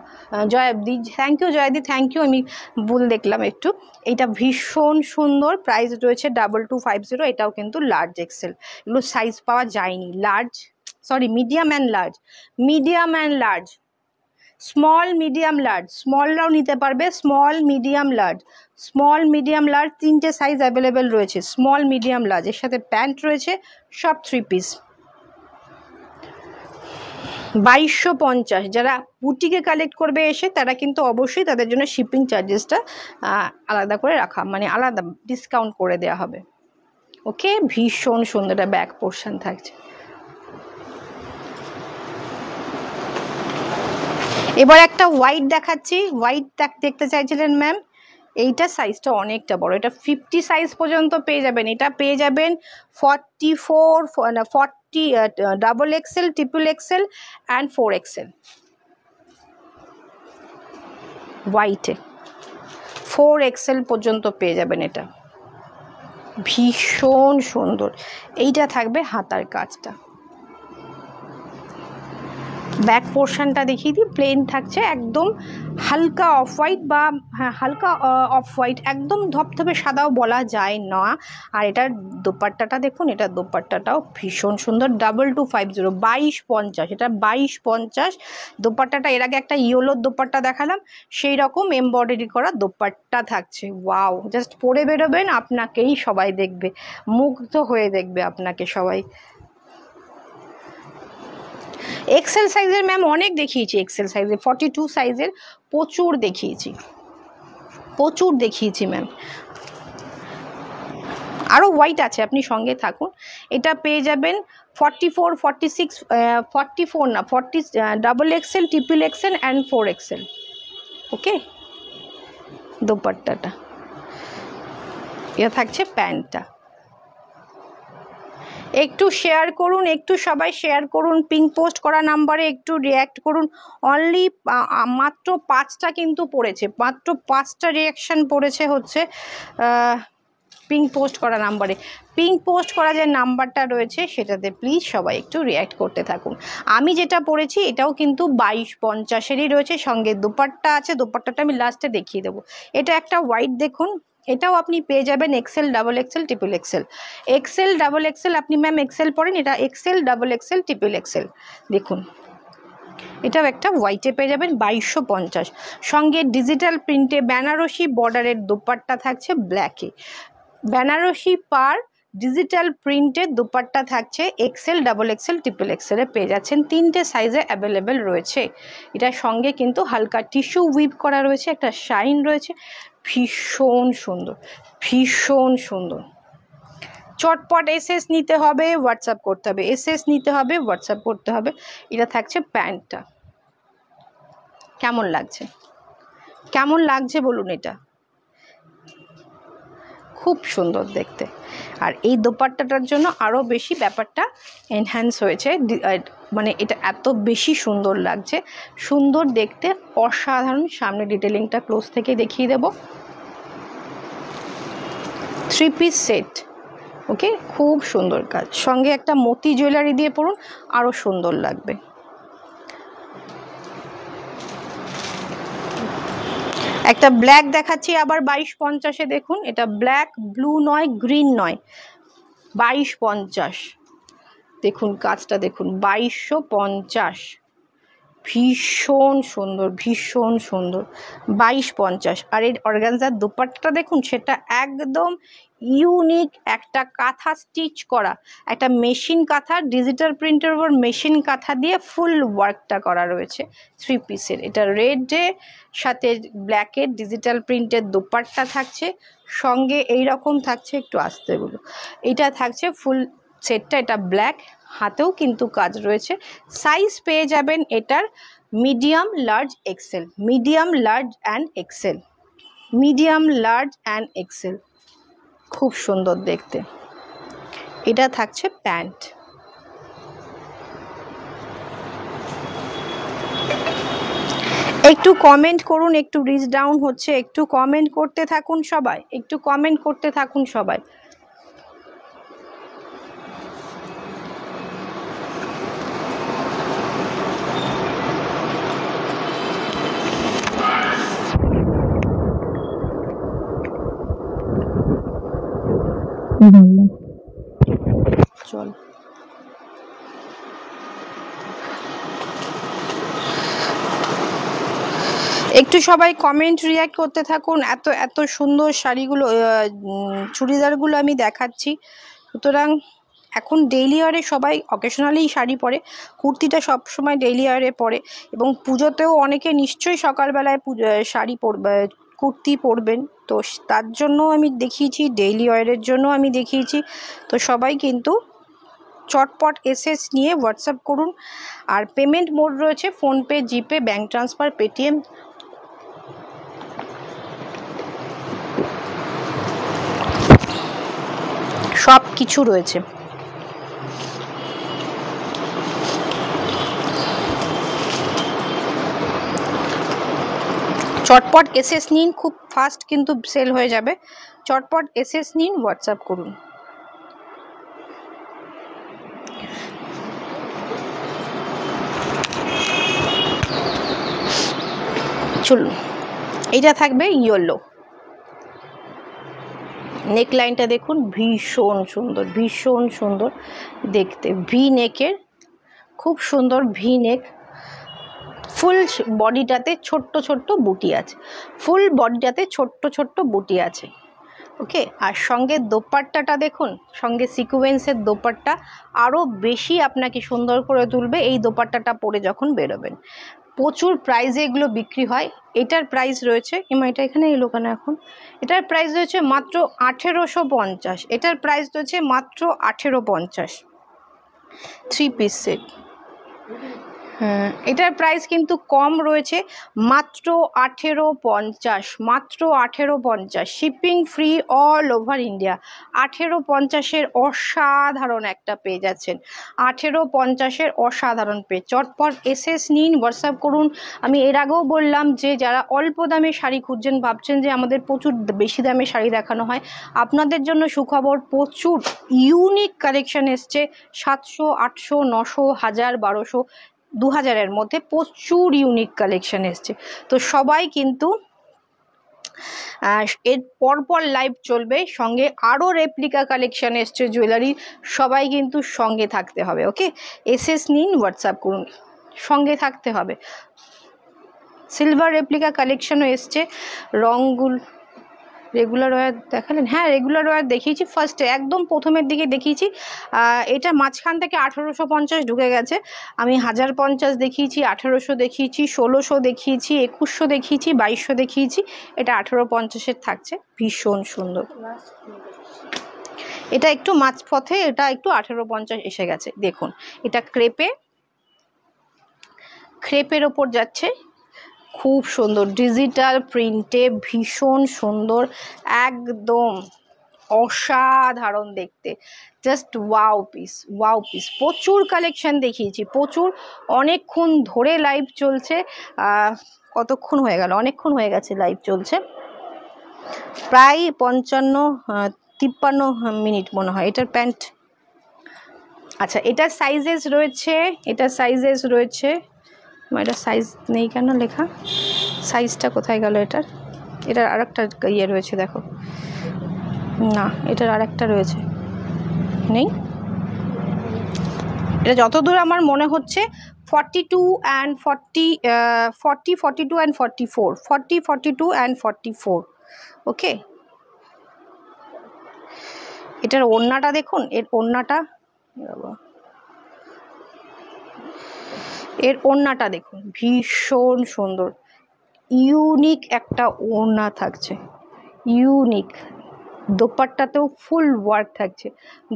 জয়াদি, থ্যাংক ইউ জয়াদি, থ্যাংক ইউ, আমি ভুল দেখলাম একটু। এটা ভীষণ সুন্দর, প্রাইস রয়েছে 2250, এটাও কিন্তু লার্জ এক্সেল, এগুলো সাইজ পাওয়া যায়নি। Large, sorry, medium and large, medium and large, small medium large, স্মলরাও নিতে পারবে, small medium large, small medium large, তিনটে সাইজ অ্যাভেলেবেল রয়েছে, স্মল মিডিয়াম লার্জ, এর সাথে প্যান্ট রয়েছে, সব 3 পিস। 2250, যারা বুটিকে কালেক্ট করবে এসে তারা কিন্তু অবশ্যই তাদের জন্য শিপিং চার্জেসটা আলাদা করে রাখা, মানে আলাদা ডিসকাউন্ট করে দেওয়া হবে, ওকে। ভীষণ সুন্দর, একটা ব্যাক পোর্শন থাকছে। এবার একটা হোয়াইট দেখাচ্ছি, হোয়াইট দেখতে চাইছিলেন ম্যাম, এইটা সাইজটা অনেকটা বড়, এটা 50 সাইজ পর্যন্ত পেয়ে যাবেন, এটা পেয়ে যাবেন 44, 40, double XL, triple Excel and 4XL, হোয়াইটে 4XL পর্যন্ত পেয়ে যাবেন, এটা ভীষণ সুন্দর। এইটা থাকবে হাতার কাজটা, ব্যাক পোর্শনটা দেখিয়ে দিই, প্লেন থাকছে, একদম হালকা অফ হোয়াইট বা হ্যাঁ হালকা অফ হোয়াইট, একদম ধপধপে সাদাও বলা যায় না। আর এটার দোপাট্টাটা দেখুন, এটার দোপাট্টাটাও ভীষণ সুন্দর, 2250, 2250, এটা 2250 দোপাট্টাটা। এর আগে একটা ইয়েলোর দোপাট্টা দেখালাম, সেই রকম এমব্রয়ডারি করা দোপাট্টা থাকছে, ওয়াও, জাস্ট পরে বেরোবেন, আপনাকেই সবাই দেখবে, মুগ্ধ হয়ে দেখবে আপনাকে সবাই। এক্সেল সাইজের ম্যাম অনেক দেখিয়েছি, এক্সেল সাইজের 42 সাইজের প্রচুর দেখিয়েছি ম্যাম, আরও হোয়াইট আছে, আপনি সঙ্গে থাকুন। এটা পেয়ে যাবেন 44, 46, 44 না 40, double XL, triple Excel and 4XL, ওকে। দোপাট্টাটা এটা থাকছে, প্যান্টটা। একটু শেয়ার করুন, একটু সবাই শেয়ার করুন, পিঙ্ক পোস্ট করা নাম্বারে একটু রিয়্যাক্ট করুন। অনলি মাত্র 5টা কিন্তু পড়েছে, মাত্র 5টা রিয়াকশান পড়েছে হচ্ছে পিঙ্ক পোস্ট করা নাম্বারে। পিঙ্ক পোস্ট করা যে নাম্বারটা রয়েছে সেটাতে প্লিজ সবাই একটু রিয়্যাক্ট করতে থাকুন। আমি যেটা পড়েছি এটাও কিন্তু 2250-এরই রয়েছে, সঙ্গে দোপাট্টা আছে, দোপাট্টাটা আমি লাস্টে দেখিয়ে দেবো। এটা একটা হোয়াইট দেখুন, এটাও আপনি পেয়ে যাবেন XL, double XL, triple XL, XL, double XL, আপনি ম্যাম এক্সেল পড়েন, এটা XL, double XL, triple XL, দেখুন এটাও একটা হোয়াইটে পেয়ে যাবেন 2250। সঙ্গে ডিজিটাল প্রিন্টে বেনারসি বর্ডারের দোপাট্টা থাকছে ব্ল্যাকে। বেনারসি পার ডিজিটাল প্রিন্টের দোপাট্টা থাকছে এক্সেল, ডাবল এক্সেল, ট্রিপল এক্সেলে পেয়ে যাচ্ছেন। 3টে সাইজে অ্যাভেলেবেল রয়েছে। এটার সঙ্গে কিন্তু হালকা টিস্যু উইভ করা রয়েছে, একটা শাইন রয়েছে, ভীষণ সুন্দর, ভীষণ সুন্দর। চটপট এসএস নিতে হবে, হোয়াটসঅ্যাপ করতে হবে, এসএস নিতে হবে, হোয়াটসঅ্যাপ করতে হবে। এটা থাকছে প্যান্টটা। কেমন লাগছে, কেমন লাগছে বলুন? এটা খুব সুন্দর দেখতে। আর এই দোপাট্টাটার জন্য আরও বেশি ব্যাপারটা এনহ্যান্স হয়েছে, মানে এটা এত বেশি সুন্দর লাগছে, সুন্দর দেখতে, অসাধারণ। সামনে ডিটেলিংটা ক্লোজ থেকে দেখিয়ে দেব। 3 পিস সেট, ওকে, খুব সুন্দর কাজ। সঙ্গে একটা মতি জুয়েলারি দিয়ে পরুন, আরও সুন্দর লাগবে। একটা ব্ল্যাক দেখাচ্ছি আবার 2250-এ। দেখুন, এটা ব্ল্যাক, ব্লু নয়, গ্রিন নয়, 2250। দেখুন কাজটা দেখুন, 2250, ভীষণ সুন্দর, ভীষণ সুন্দর, 2250। আর এর অর্গানজার দোপাট্টাটা দেখুন, সেটা একদম ইউনিক, একটা কাঁথা স্টিচ করা, একটা মেশিন কাঁথা, ডিজিটাল প্রিন্টের উপর মেশিন কাঁথা দিয়ে ফুল ওয়ার্কটা করা রয়েছে 3 পিসের। এটা রেডের সাথে ব্ল্যাকের ডিজিটাল প্রিন্টের দোপাট্টা থাকছে, সঙ্গে এই রকম থাকছে, একটু আস্তেগুলো, এটা থাকছে ফুল সেটটা। এটা ব্ল্যাক, হাতেও কিন্তু কাজ রয়েছে। সাইজ পেয়ে যাবেন এটার medium, large, XL, medium, large and XL, medium, large and XL. খুব সুন্দর দেখতে। এটা থাকছে প্যান্ট। একটু কমেন্ট করুন, একটু রিচ ডাউন হচ্ছে, একটু কমেন্ট করতে থাকুন সবাই, একটু কমেন্ট করতে থাকুন সবাই। চল, একটু সবাই কমেন্ট রিয়াক্ট করতে থাকুন। এত এত সুন্দর শাড়িগুলো, চুড়িদারগুলো আমি দেখাচ্ছি। সুতরাং এখন ডেইলি ওয়ারে সবাই অকেশনালি শাড়ি পরে, কুর্তিটা সবসময় ডেইলি ওয়ারে পরে, এবং পুজোতেও অনেকে নিশ্চয়ই সকালবেলায় শাড়ি পরবে, কুর্তি পরবেন। তো তার জন্য আমি দেখিয়েছি, ডেইলি ওয়ারের জন্য আমি দেখিয়েছি। তো সবাই কিন্তু চটপট এসএস নিয়ে হোয়াটসঅ্যাপ করুন। আর পেমেন্ট মোড রয়েছে ফোনপে, জিপে, ব্যাঙ্ক ট্রান্সফার, পেটিএম, সব কিছু রয়েছে। চটপট এসএস নিন, খুব ফাস্ট কিন্তু সেল হয়ে যাবে। চটপট এসএস নিন, হোয়াটসঅ্যাপ করুন। চলুন, এইটা থাকবে ইয়েলো। নেকলাইনটা দেখুন, ভীষণ সুন্দর, ভীষণ সুন্দর দেখতে। ভি নেকের, খুব সুন্দর ভি নেক। ফুল বডিটাতে ছোট্ট ছোট্ট বুটি আছে, ফুল বডিটাতে ছোট্ট ছোট্ট বুটি আছে, ওকে। আর সঙ্গে দোপাট্টাটা দেখুন, সঙ্গে সিকোয়েন্সের দোপাট্টা আরও বেশি আপনাকে সুন্দর করে তুলবে এই দোপাট্টাটা পরে যখন বেরোবেন। প্রচুর প্রাইসে এগুলো বিক্রি হয়। এটার প্রাইস রয়েছে, এটা এখানে এলো কেন এখন, এটার প্রাইস রয়েছে মাত্র 1850। এটার প্রাইস রয়েছে মাত্র 1850। 3 পিস সেট। হ্যাঁ, এটার প্রাইস কিন্তু কম রয়েছে, মাত্র 1850, মাত্র 1850। Shipping free all over India. 1850-এর অসাধারণ একটা পেয়ে যাচ্ছেন, 1850-এর অসাধারণ পেয়ে। চটপট এসএস নিন, হোয়াটসঅ্যাপ করুন। আমি এর আগেও বললাম যে যারা অল্প দামে শাড়ি খুঁজছেন, ভাবছেন যে আমাদের প্রচুর বেশি দামে শাড়ি দেখানো হয়, আপনাদের জন্য সুখবর, প্রচুর ইউনিক কালেকশন এসছে। 700, 800, 900, 1000, 1200, 2000-এর মধ্যে প্রচুর ইউনিক কালেকশন এসছে। তো সবাই কিন্তু এর পরপর লাইভ চলবে, সঙ্গে আরও রেপ্লিকা কালেকশন এসছে জুয়েলারি, সবাই কিন্তু সঙ্গে থাকতে হবে, ওকে। এসএস নিন, হোয়াটসঅ্যাপ করুন। সঙ্গে থাকতে হবে। সিলভার রেপ্লিকা কালেকশনও এসছে, রঙগুলো রেগুলার ওয়্যার দেখালেন? হ্যাঁ, রেগুলার ওয়্যার দেখিয়েছি ফার্স্টে, একদম প্রথমের দিকে দেখিয়েছি। এটা মাঝখান থেকে 1850 ঢুকে গেছে। আমি 1050 দেখিয়েছি, 1800 দেখিয়েছি, 1600 দেখিয়েছি, 2100 দেখিয়েছি, 2200 দেখিয়েছি। এটা 1850-এর থাকছে, ভীষণ সুন্দর। এটা একটু মাঝপথে, এটা একটু 1850 এসে গেছে। দেখুন এটা ক্রেপের ওপর যাচ্ছে, খুব সুন্দর ডিজিটাল প্রিন্টে, ভীষণ সুন্দর, একদম অসাধারণ দেখতে, just wow piece, wow piece. প্রচুর কালেকশন দেখিয়েছি, প্রচুর, অনেকক্ষণ ধরে লাইভ চলছে। কতক্ষণ হয়ে গেল? অনেকক্ষণ হয়ে গেছে লাইভ চলছে, প্রায় 53 মিনিট মনে হয়। এটার প্যান্ট, আচ্ছা এটার সাইজেস রয়েছে, এটার সাইজেস রয়েছে, এটা সাইজ নেই কেন লেখা? সাইজটা কোথায় গেল এটার? এটার আরেকটা ইয়ে রয়েছে, দেখো না, এটার আরেকটা রয়েছে, নেই। এটা যতদূর আমার মনে হচ্ছে 42 and 40, 40, 42 and 44, 40, 42 and 44, ওকে। এটার ওড়নাটা দেখুন, এর ওড়নাটা, এর ওড়নাটা দেখুন, ভীষণ সুন্দর, ইউনিক একটা ওড়না থাকছে, ইউনিক। দোপাট্টাতেও ফুল ওয়ার্ক থাকছে,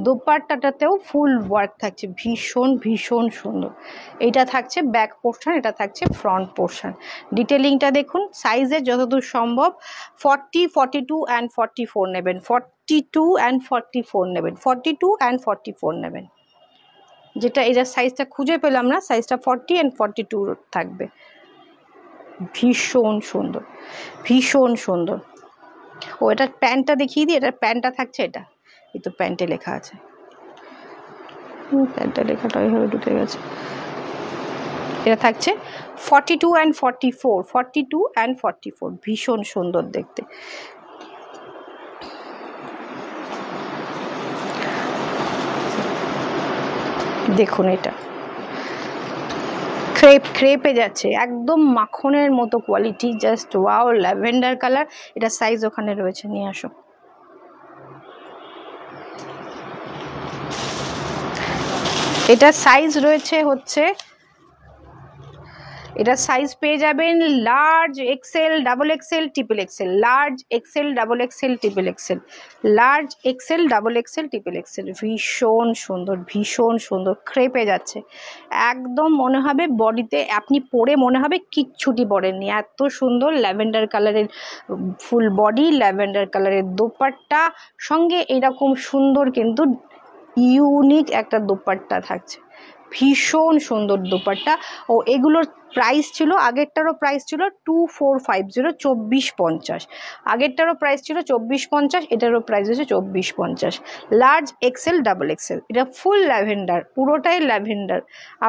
দোপাট্টাটাতেও ফুল ওয়ার্ক থাকছে, ভীষণ ভীষণ সুন্দর। এইটা থাকছে ব্যাক পোর্শন, এটা থাকছে ফ্রন্ট পোর্শন। ডিটেলিংটা দেখুন, সাইজের যতদূর সম্ভব 40, 42 and 44 নেবেন, 42 and 44 নেবেন, 42 and 44 নেবেন। যেটা এটার সাইজটা খুঁজে পেলাম না, সাইজটা 40 and 42 থাকবে। ভীষণ সুন্দর, ভীষণ সুন্দর। ও এটার প্যান্টটা দেখিয়ে দিই, এটার প্যান্টটা থাকছে, এটা এই তো প্যান্টে লেখা আছে, প্যান্টটা লেখাটা ওইভাবে ঢুকে গেছে। এটা থাকছে 42 and 44, 42 and 44, ভীষণ সুন্দর দেখতে। দেখুন এটা ক্রেপে যাচ্ছে, একদম মাখনের মতো quality, just wow, lavender colour. এটা সাইজ ওখানে রয়েছে, নিয়ে আসো। এটা সাইজ রয়েছে হচ্ছে, এটা সাইজ পেয়ে যাবেন large, XL, double XL, triple XL, large, XL, double XL, triple XL, large, XL, double XL, triple XL. ভীষণ সুন্দর, ভীষণ সুন্দর, ক্রেপে যাচ্ছে, একদম মনে হবে বডিতে আপনি পরে মনে হবে কিচ্ছুটি পরেননি, এত সুন্দর। ল্যাভেন্ডার কালারের ফুল বডি, ল্যাভেন্ডার কালারের দোপাট্টা, সঙ্গে এরকম সুন্দর কিন্তু ইউনিক একটা দোপাট্টা থাকছে, ভীষণ সুন্দর দোপাট্টা। ও এগুলোর প্রাইস ছিল, আগেরটারও প্রাইস ছিল 2450, 2450, আগেরটারও প্রাইস ছিল 2450, এটারও প্রাইস হচ্ছে 2450। লার্জ, এক্সেল, ডাবল এক্সেল, এটা ফুল ল্যাভেন্ডার, পুরোটাই ল্যাভেন্ডার,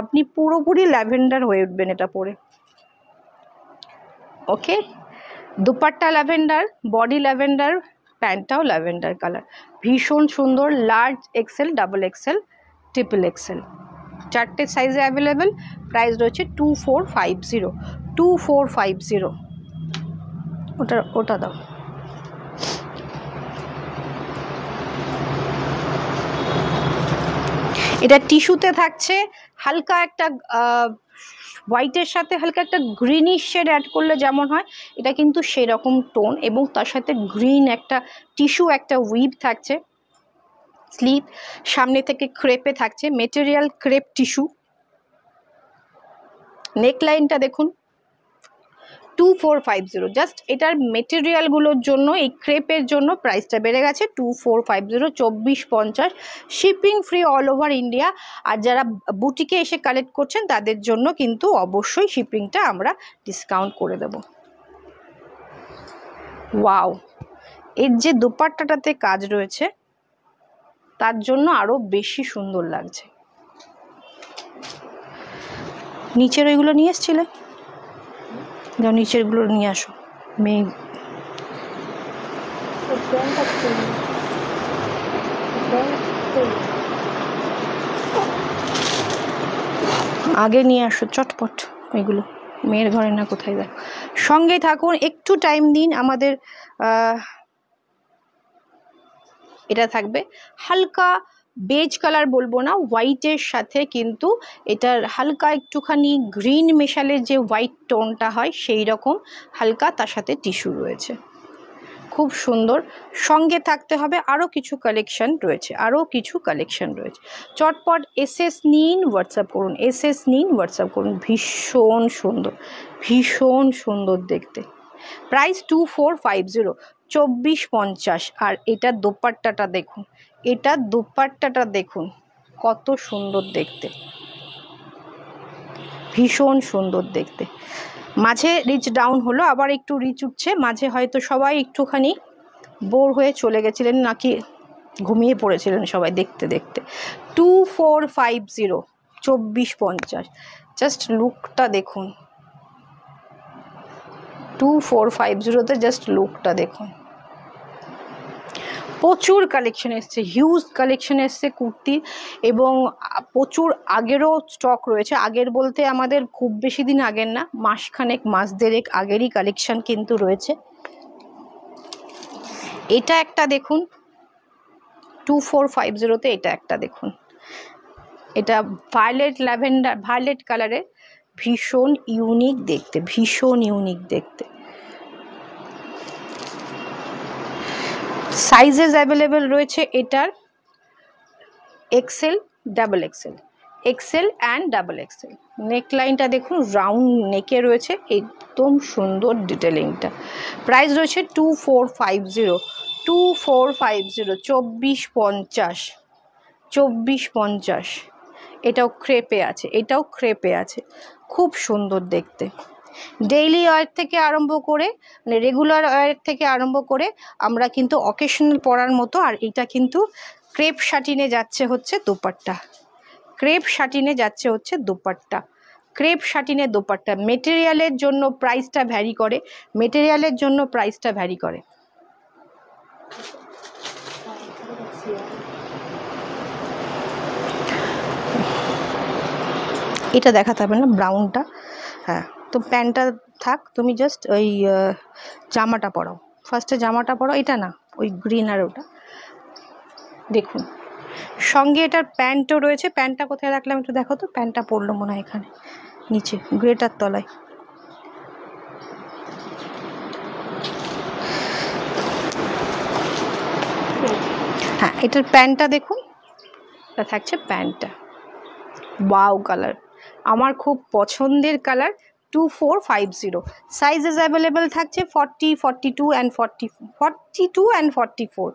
আপনি পুরোপুরি ল্যাভেন্ডার হয়ে উঠবেন এটা পরে, okay. Dupatta lavender, body lavender, প্যান্টটাও ল্যাভেন্ডার কালার, ভীষণ সুন্দর। Large, XL, double XL, triple XL, চারটে সাইজে অ্যাভেলেবেল। প্রাইস রয়েছে 2450, 2450। ওটা দাও। এটা টিস্যুতে থাকছে, হালকা একটা হোয়াইটের সাথে হালকা একটা গ্রিনিশ শেড অ্যাড করলে যেমন হয়, এটা কিন্তু সেরকম টোন, এবং তার সাথে গ্রিন একটা টিস্যু, একটা উইভ থাকছে। স্লিভ সামনে থেকে ক্রেপে থাকছে, মেটেরিয়াল ক্রেপ টিস্যু। নেকলাইনটা দেখুন 2450, জাস্ট এটার মেটেরিয়ালগুলোর জন্য, এই ক্রেপের জন্য প্রাইসটা বেড়ে গেছে 2450, 2450, shipping free all over India. আর যারা বুটিকে এসে কালেক্ট করছেন তাদের জন্য কিন্তু অবশ্যই শিপিংটা আমরা ডিসকাউন্ট করে দেব। ওয়াও, এর যে দোপাট্টাটাতে কাজ রয়েছে তার জন্য আরো বেশি সুন্দর লাগছে। নিচের ওইগুলো নিয়ে এসছিলে, যাও নিচের গুলো নিয়ে আসো। মেয়ে আগে নিয়ে আসো চটপট এগুলো, মেয়ের ঘরে না কোথায় দেখ। সঙ্গে থাকুন, একটু টাইম দিন আমাদের। এটা থাকবে হালকা বেজ কালার, বলবো না, হোয়াইটের সাথে কিন্তু এটার হালকা একটুখানি গ্রিন মেশালে যে হোয়াইট টোনটা হয় সেই রকম হালকা, তার সাথে টিস্যু রয়েছে, খুব সুন্দর। সঙ্গে থাকতে হবে আরও কিছু কালেকশন রয়েছে, চটপট এসএস নিন, হোয়াটসঅ্যাপ করুন, হোয়াটসঅ্যাপ করুন। ভীষণ সুন্দর দেখতে। প্রাইস 2450, 2450। আর এটা দোপাট্টাটা দেখুন, কত সুন্দর দেখতে, ভীষণ সুন্দর দেখতে। মাঝে রিচ ডাউন হলো, আবার একটু রিচ উঠছে, মাঝে হয়তো সবাই একটুখানি বোর হয়ে চলে গেছিলেন, নাকি ঘুমিয়ে পড়েছিলেন সবাই দেখতে দেখতে। 2450, 2450। জাস্ট লুকটা দেখুন, 2450-তে জাস্ট লুকটা দেখুন। প্রচুর কালেকশন এসছে, হিউজ কালেকশন এসছে কুর্তির, এবং প্রচুর আগেরও স্টক রয়েছে। আগের বলতে আমাদের খুব বেশি দিন আগের না, মাস দেড়েক আগেরই কালেকশন কিন্তু রয়েছে। এটা একটা দেখুন 2450-তে, এটা একটা দেখুন, এটা ভায়োলেট কালারের, ভীষণ ইউনিক দেখতে। সাইজেস অ্যাভেলেবেল রয়েছে এটার XL, XL and double XL. নেকলাইনটা দেখুন, রাউন্ড নেকে রয়েছে, একদম সুন্দর ডিটেলিংটা। প্রাইস রয়েছে 2450, 2450। এটাও ক্রেপে আছে, খুব সুন্দর দেখতে। ডেইলি ওয়্যার থেকে আরম্ভ করে, মানে রেগুলার ওয়্যার থেকে আরম্ভ করে আমরা কিন্তু অকেশনাল পরার মতো। আর এটা কিন্তু ক্রেপ শাটিনে যাচ্ছে হচ্ছে দোপাট্টা, মেটেরিয়ালের জন্য প্রাইসটা ভ্যারি করে, এটা দেখাতে হবে না, ব্রাউনটা। হ্যাঁ, তো প্যান্টটা থাক, তুমি জাস্ট ওই জামাটা পরাও, ফার্স্টে জামাটা পরাও, এটা না, ওই গ্রিন আর ওটা দেখুন। সঙ্গে এটার প্যান্টও রয়েছে। প্যান্টটা কোথায় রাখলাম একটু দেখো তো, প্যান্টটা পরলো মনে হয় এখানে নিচে গ্রেটার তলায়। হ্যাঁ, এটার প্যান্টটা দেখুন, এটা থাকছে প্যান্টটা, ওয়াও কালার, আমার খুব পছন্দের কালার। 2450। সাইজেস অ্যাভেলেবেল থাকছে 40, 42 অ্যান্ড 44।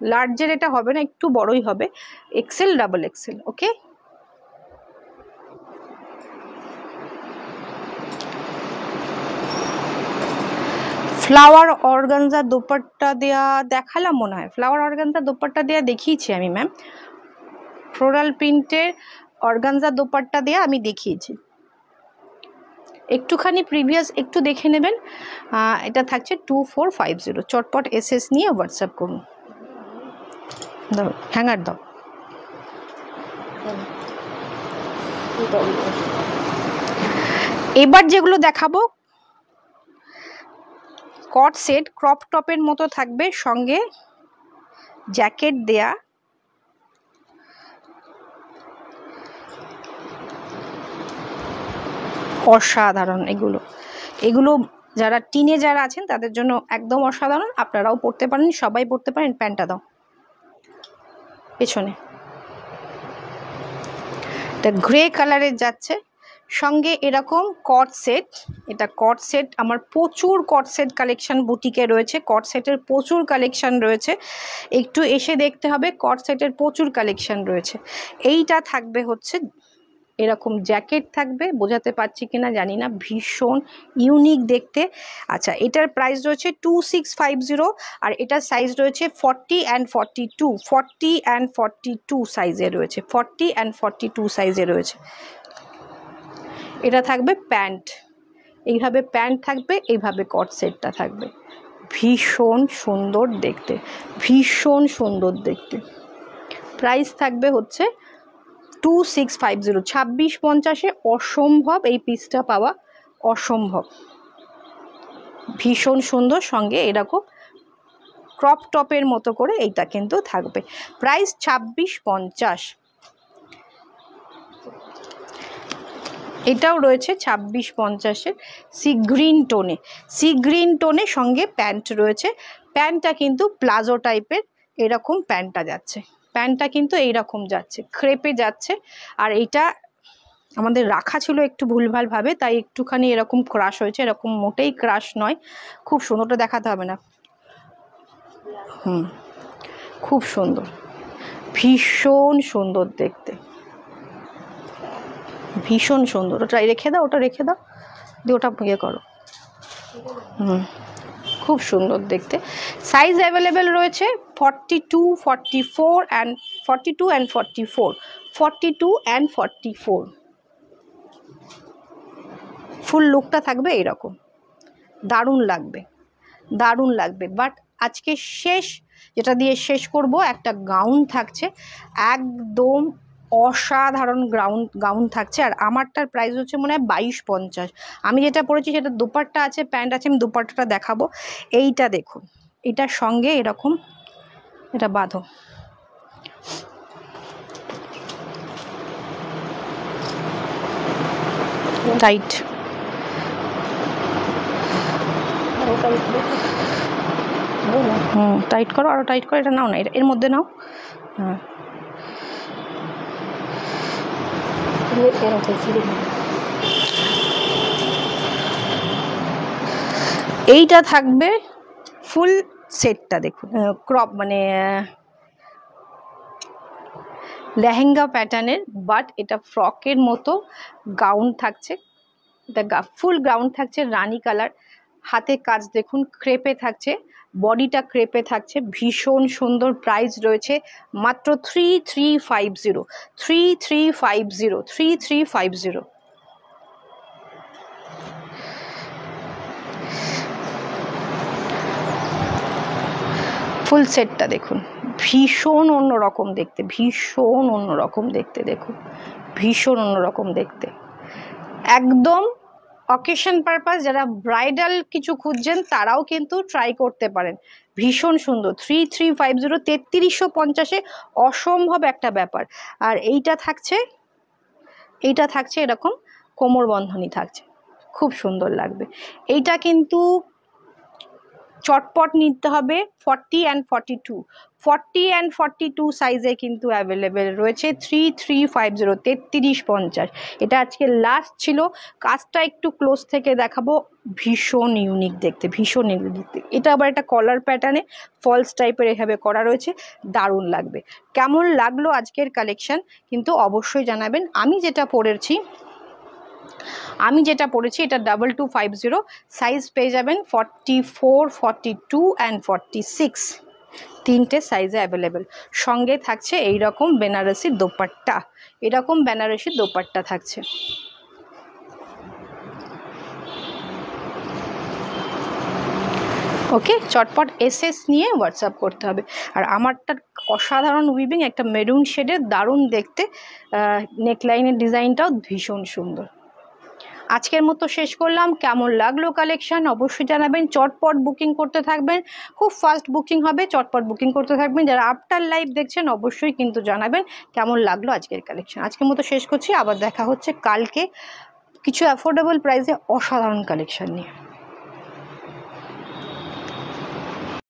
লার্জের এটা হবে না, একটু বড়ই হবে, এক্সেল, ডাবল এক্সেল। ওকে, ফ্লাওয়ার অর্গানজা দোপাট্টা দেয়া দেখালাম মনে হয়, ফ্লাওয়ার অর্গানজা দোপাট্টা দেয়া দেখিয়েছি আমি ম্যাম, ফ্লোরাল প্রিন্টের অর্গানজা দোপাট্টা দেয়া আমি দেখিয়েছি, একটুখানি প্রিভিয়াস একটু দেখে নেবেন। এটা থাকছে 2450। চটপট এসএস নিয়ে হোয়াটসঅ্যাপ করুন। দাও, হ্যাঙ্গার দাও। এবার যেগুলো দেখাবো কট সেট, ক্রপ টপের মতো থাকবে, সঙ্গে জ্যাকেট দেয়া, অসাধারণ। এগুলো যারা টিনেজার আছেন তাদের জন্য একদম অসাধারণ, আপনারাও পড়তে পারেন, সবাই পড়তে পারেন। প্যান্টটা দাও পেছনে, এটা গ্রে কালারের যাচ্ছে, সঙ্গে এরকম কট সেট। এটা কট সেট, আমার প্রচুর কট সেট কালেকশন বুটিকে রয়েছে, কট সেটের প্রচুর কালেকশন রয়েছে, একটু এসে দেখতে হবে, কট সেটের প্রচুর কালেকশন রয়েছে। এইটা থাকবে হচ্ছে এরকম জ্যাকেট থাকবে, বোঝাতে পারছি কিনা জানি না, ভীষণ ইউনিক দেখতে। আচ্ছা, এটার প্রাইস রয়েছে 2650, আর এটার সাইজ রয়েছে 40 অ্যান্ড 42 সাইজে রয়েছে, 40 অ্যান্ড 42 সাইজে রয়েছে। এটা থাকবে প্যান্ট, এইভাবে প্যান্ট থাকবে, এইভাবে কট সেটটা থাকবে, ভীষণ সুন্দর দেখতে। প্রাইস থাকবে হচ্ছে 2650, 2650-এ অসম্ভব এই পিসটা পাওয়া, অসম্ভব, ভীষণ সুন্দর। সঙ্গে এরকম ক্রপ টপের মতো করে এইটা কিন্তু থাকবে, প্রাইস 2650। এটাও রয়েছে 2650-এর সি গ্রিন টোনে, সি গ্রিন টোনে, সঙ্গে প্যান্ট রয়েছে। প্যান্টটা কিন্তু প্লাজো টাইপের, এরকম প্যান্টটা যাচ্ছে, প্যান্টটা কিন্তু এইরকম যাচ্ছে, ক্রেপে যাচ্ছে। আর এইটা আমাদের রাখা ছিল একটু ভুলভালভাবে, তাই একটুখানি এরকম ক্রাশ হয়েছে, এরকম মোটেই ক্রাশ নয়, খুব সুন্দরটা দেখাতে হবে না। খুব সুন্দর, ভীষণ সুন্দর দেখতে, ভীষণ সুন্দর। ওটা রেখে দাও, ওটা রেখে দাও, দিয়ে ওটা ইয়ে করো। খুব সুন্দর দেখতে। সাইজ অ্যাভেলেবেল রয়েছে 42, 44 অ্যান্ড 42 অ্যান্ড 44, 42 অ্যান্ড 44। ফুল লুকটা থাকবে এইরকম, দারুণ লাগবে, দারুণ লাগবে। বাট আজকে শেষ, যেটা দিয়ে শেষ করব, একটা গাউন থাকছে, একদম অসাধারণ গাউন থাকছে। আর আমারটার প্রাইস হচ্ছে মনে হয় 2250। আমি যেটা পরেছি সেটা দুপাট্টা আছে, প্যান্ট আছে, আমি দুপাট্টাটা দেখাবো। এইটা দেখুন, এটার সঙ্গে এরকম, এটা বাঁধো, টাইট, টাইট করো, আরো টাইট করো, এটা নাও না, এটা এর মধ্যে নাও। হ্যাঁ, এইটা থাকবে ফুল সেটটা, দেখুন ক্রপ মানে লেহেঙ্গা প্যাটার্নের, বাট এটা ফ্রকের মতো গাউন থাকছে। এটা ফুল গাউন থাকছে, রানী কালার, হাতে কাজ দেখুন, ক্রেপে থাকছে, বডিটা ক্রেপে থাকছে, ভীষণ সুন্দর। প্রাইস রয়েছে মাত্র 3350, 3350, 3350। ফুল সেটটা দেখুন, ভীষণ অন্যরকম দেখতে, ভীষণ অন্যরকম দেখতে, দেখুন ভীষণ অন্যরকম দেখতে, একদম অকেশন পারপাস, যারা ব্রাইডাল কিছু খুঁজছেন তারাও কিন্তু ট্রাই করতে পারেন, ভীষণ সুন্দর। 3350, 3350-এ অসম্ভব একটা ব্যাপার। আর এইটা থাকছে, এইটা থাকছে এরকম কোমর বন্ধনী থাকছে, খুব সুন্দর লাগবে। এইটা কিন্তু চটপট নিতে হবে, 40 অ্যান্ড 42, 40 অ্যান্ড 42 সাইজে কিন্তু অ্যাভেলেবেল রয়েছে। 3350, 3350। এটা আজকে লাস্ট ছিল, কাজটা একটু ক্লোজ থেকে দেখাবো, ভীষণ ইউনিক দেখতে, ভীষণ ইউনিক দেখতে। এটা আবার একটা কলার প্যাটার্নে ফলস টাইপের এভাবে করা রয়েছে, দারুণ লাগবে। কেমন লাগলো আজকের কালেকশন কিন্তু অবশ্যই জানাবেন। আমি যেটা পরেছি এটা 2250, সাইজ পেয়ে যাবেন 44, 42 অ্যান্ড 46, তিনটে সাইজে অ্যাভেলেবেল। সঙ্গে থাকছে এইরকম বেনারসি দোপাট্টা, এরকম বেনারসি দোপাট্টা থাকছে। ওকে, চটপট এসএস নিয়ে হোয়াটসঅ্যাপ করতে হবে। আর আমারটা অসাধারণ উইভিং, একটা মেরুন শেডের, দারুণ দেখতে, নেকলাইনের ডিজাইনটাও ভীষণ সুন্দর। আজকের মতো শেষ করলাম। কেমন লাগলো কালেকশন অবশ্যই জানাবেন, চটপট বুকিং করতে থাকবেন, খুব ফাস্ট বুকিং হবে, চটপট বুকিং করতে থাকবেন। যারা আফটার লাইভ দেখছেন অবশ্যই কিন্তু জানাবেন কেমন লাগলো আজকের কালেকশন। আজকের মতো শেষ করছি, আবার দেখা হচ্ছে কালকে কিছু অ্যাফোর্ডেবল প্রাইসে অসাধারণ কালেকশন নিয়ে।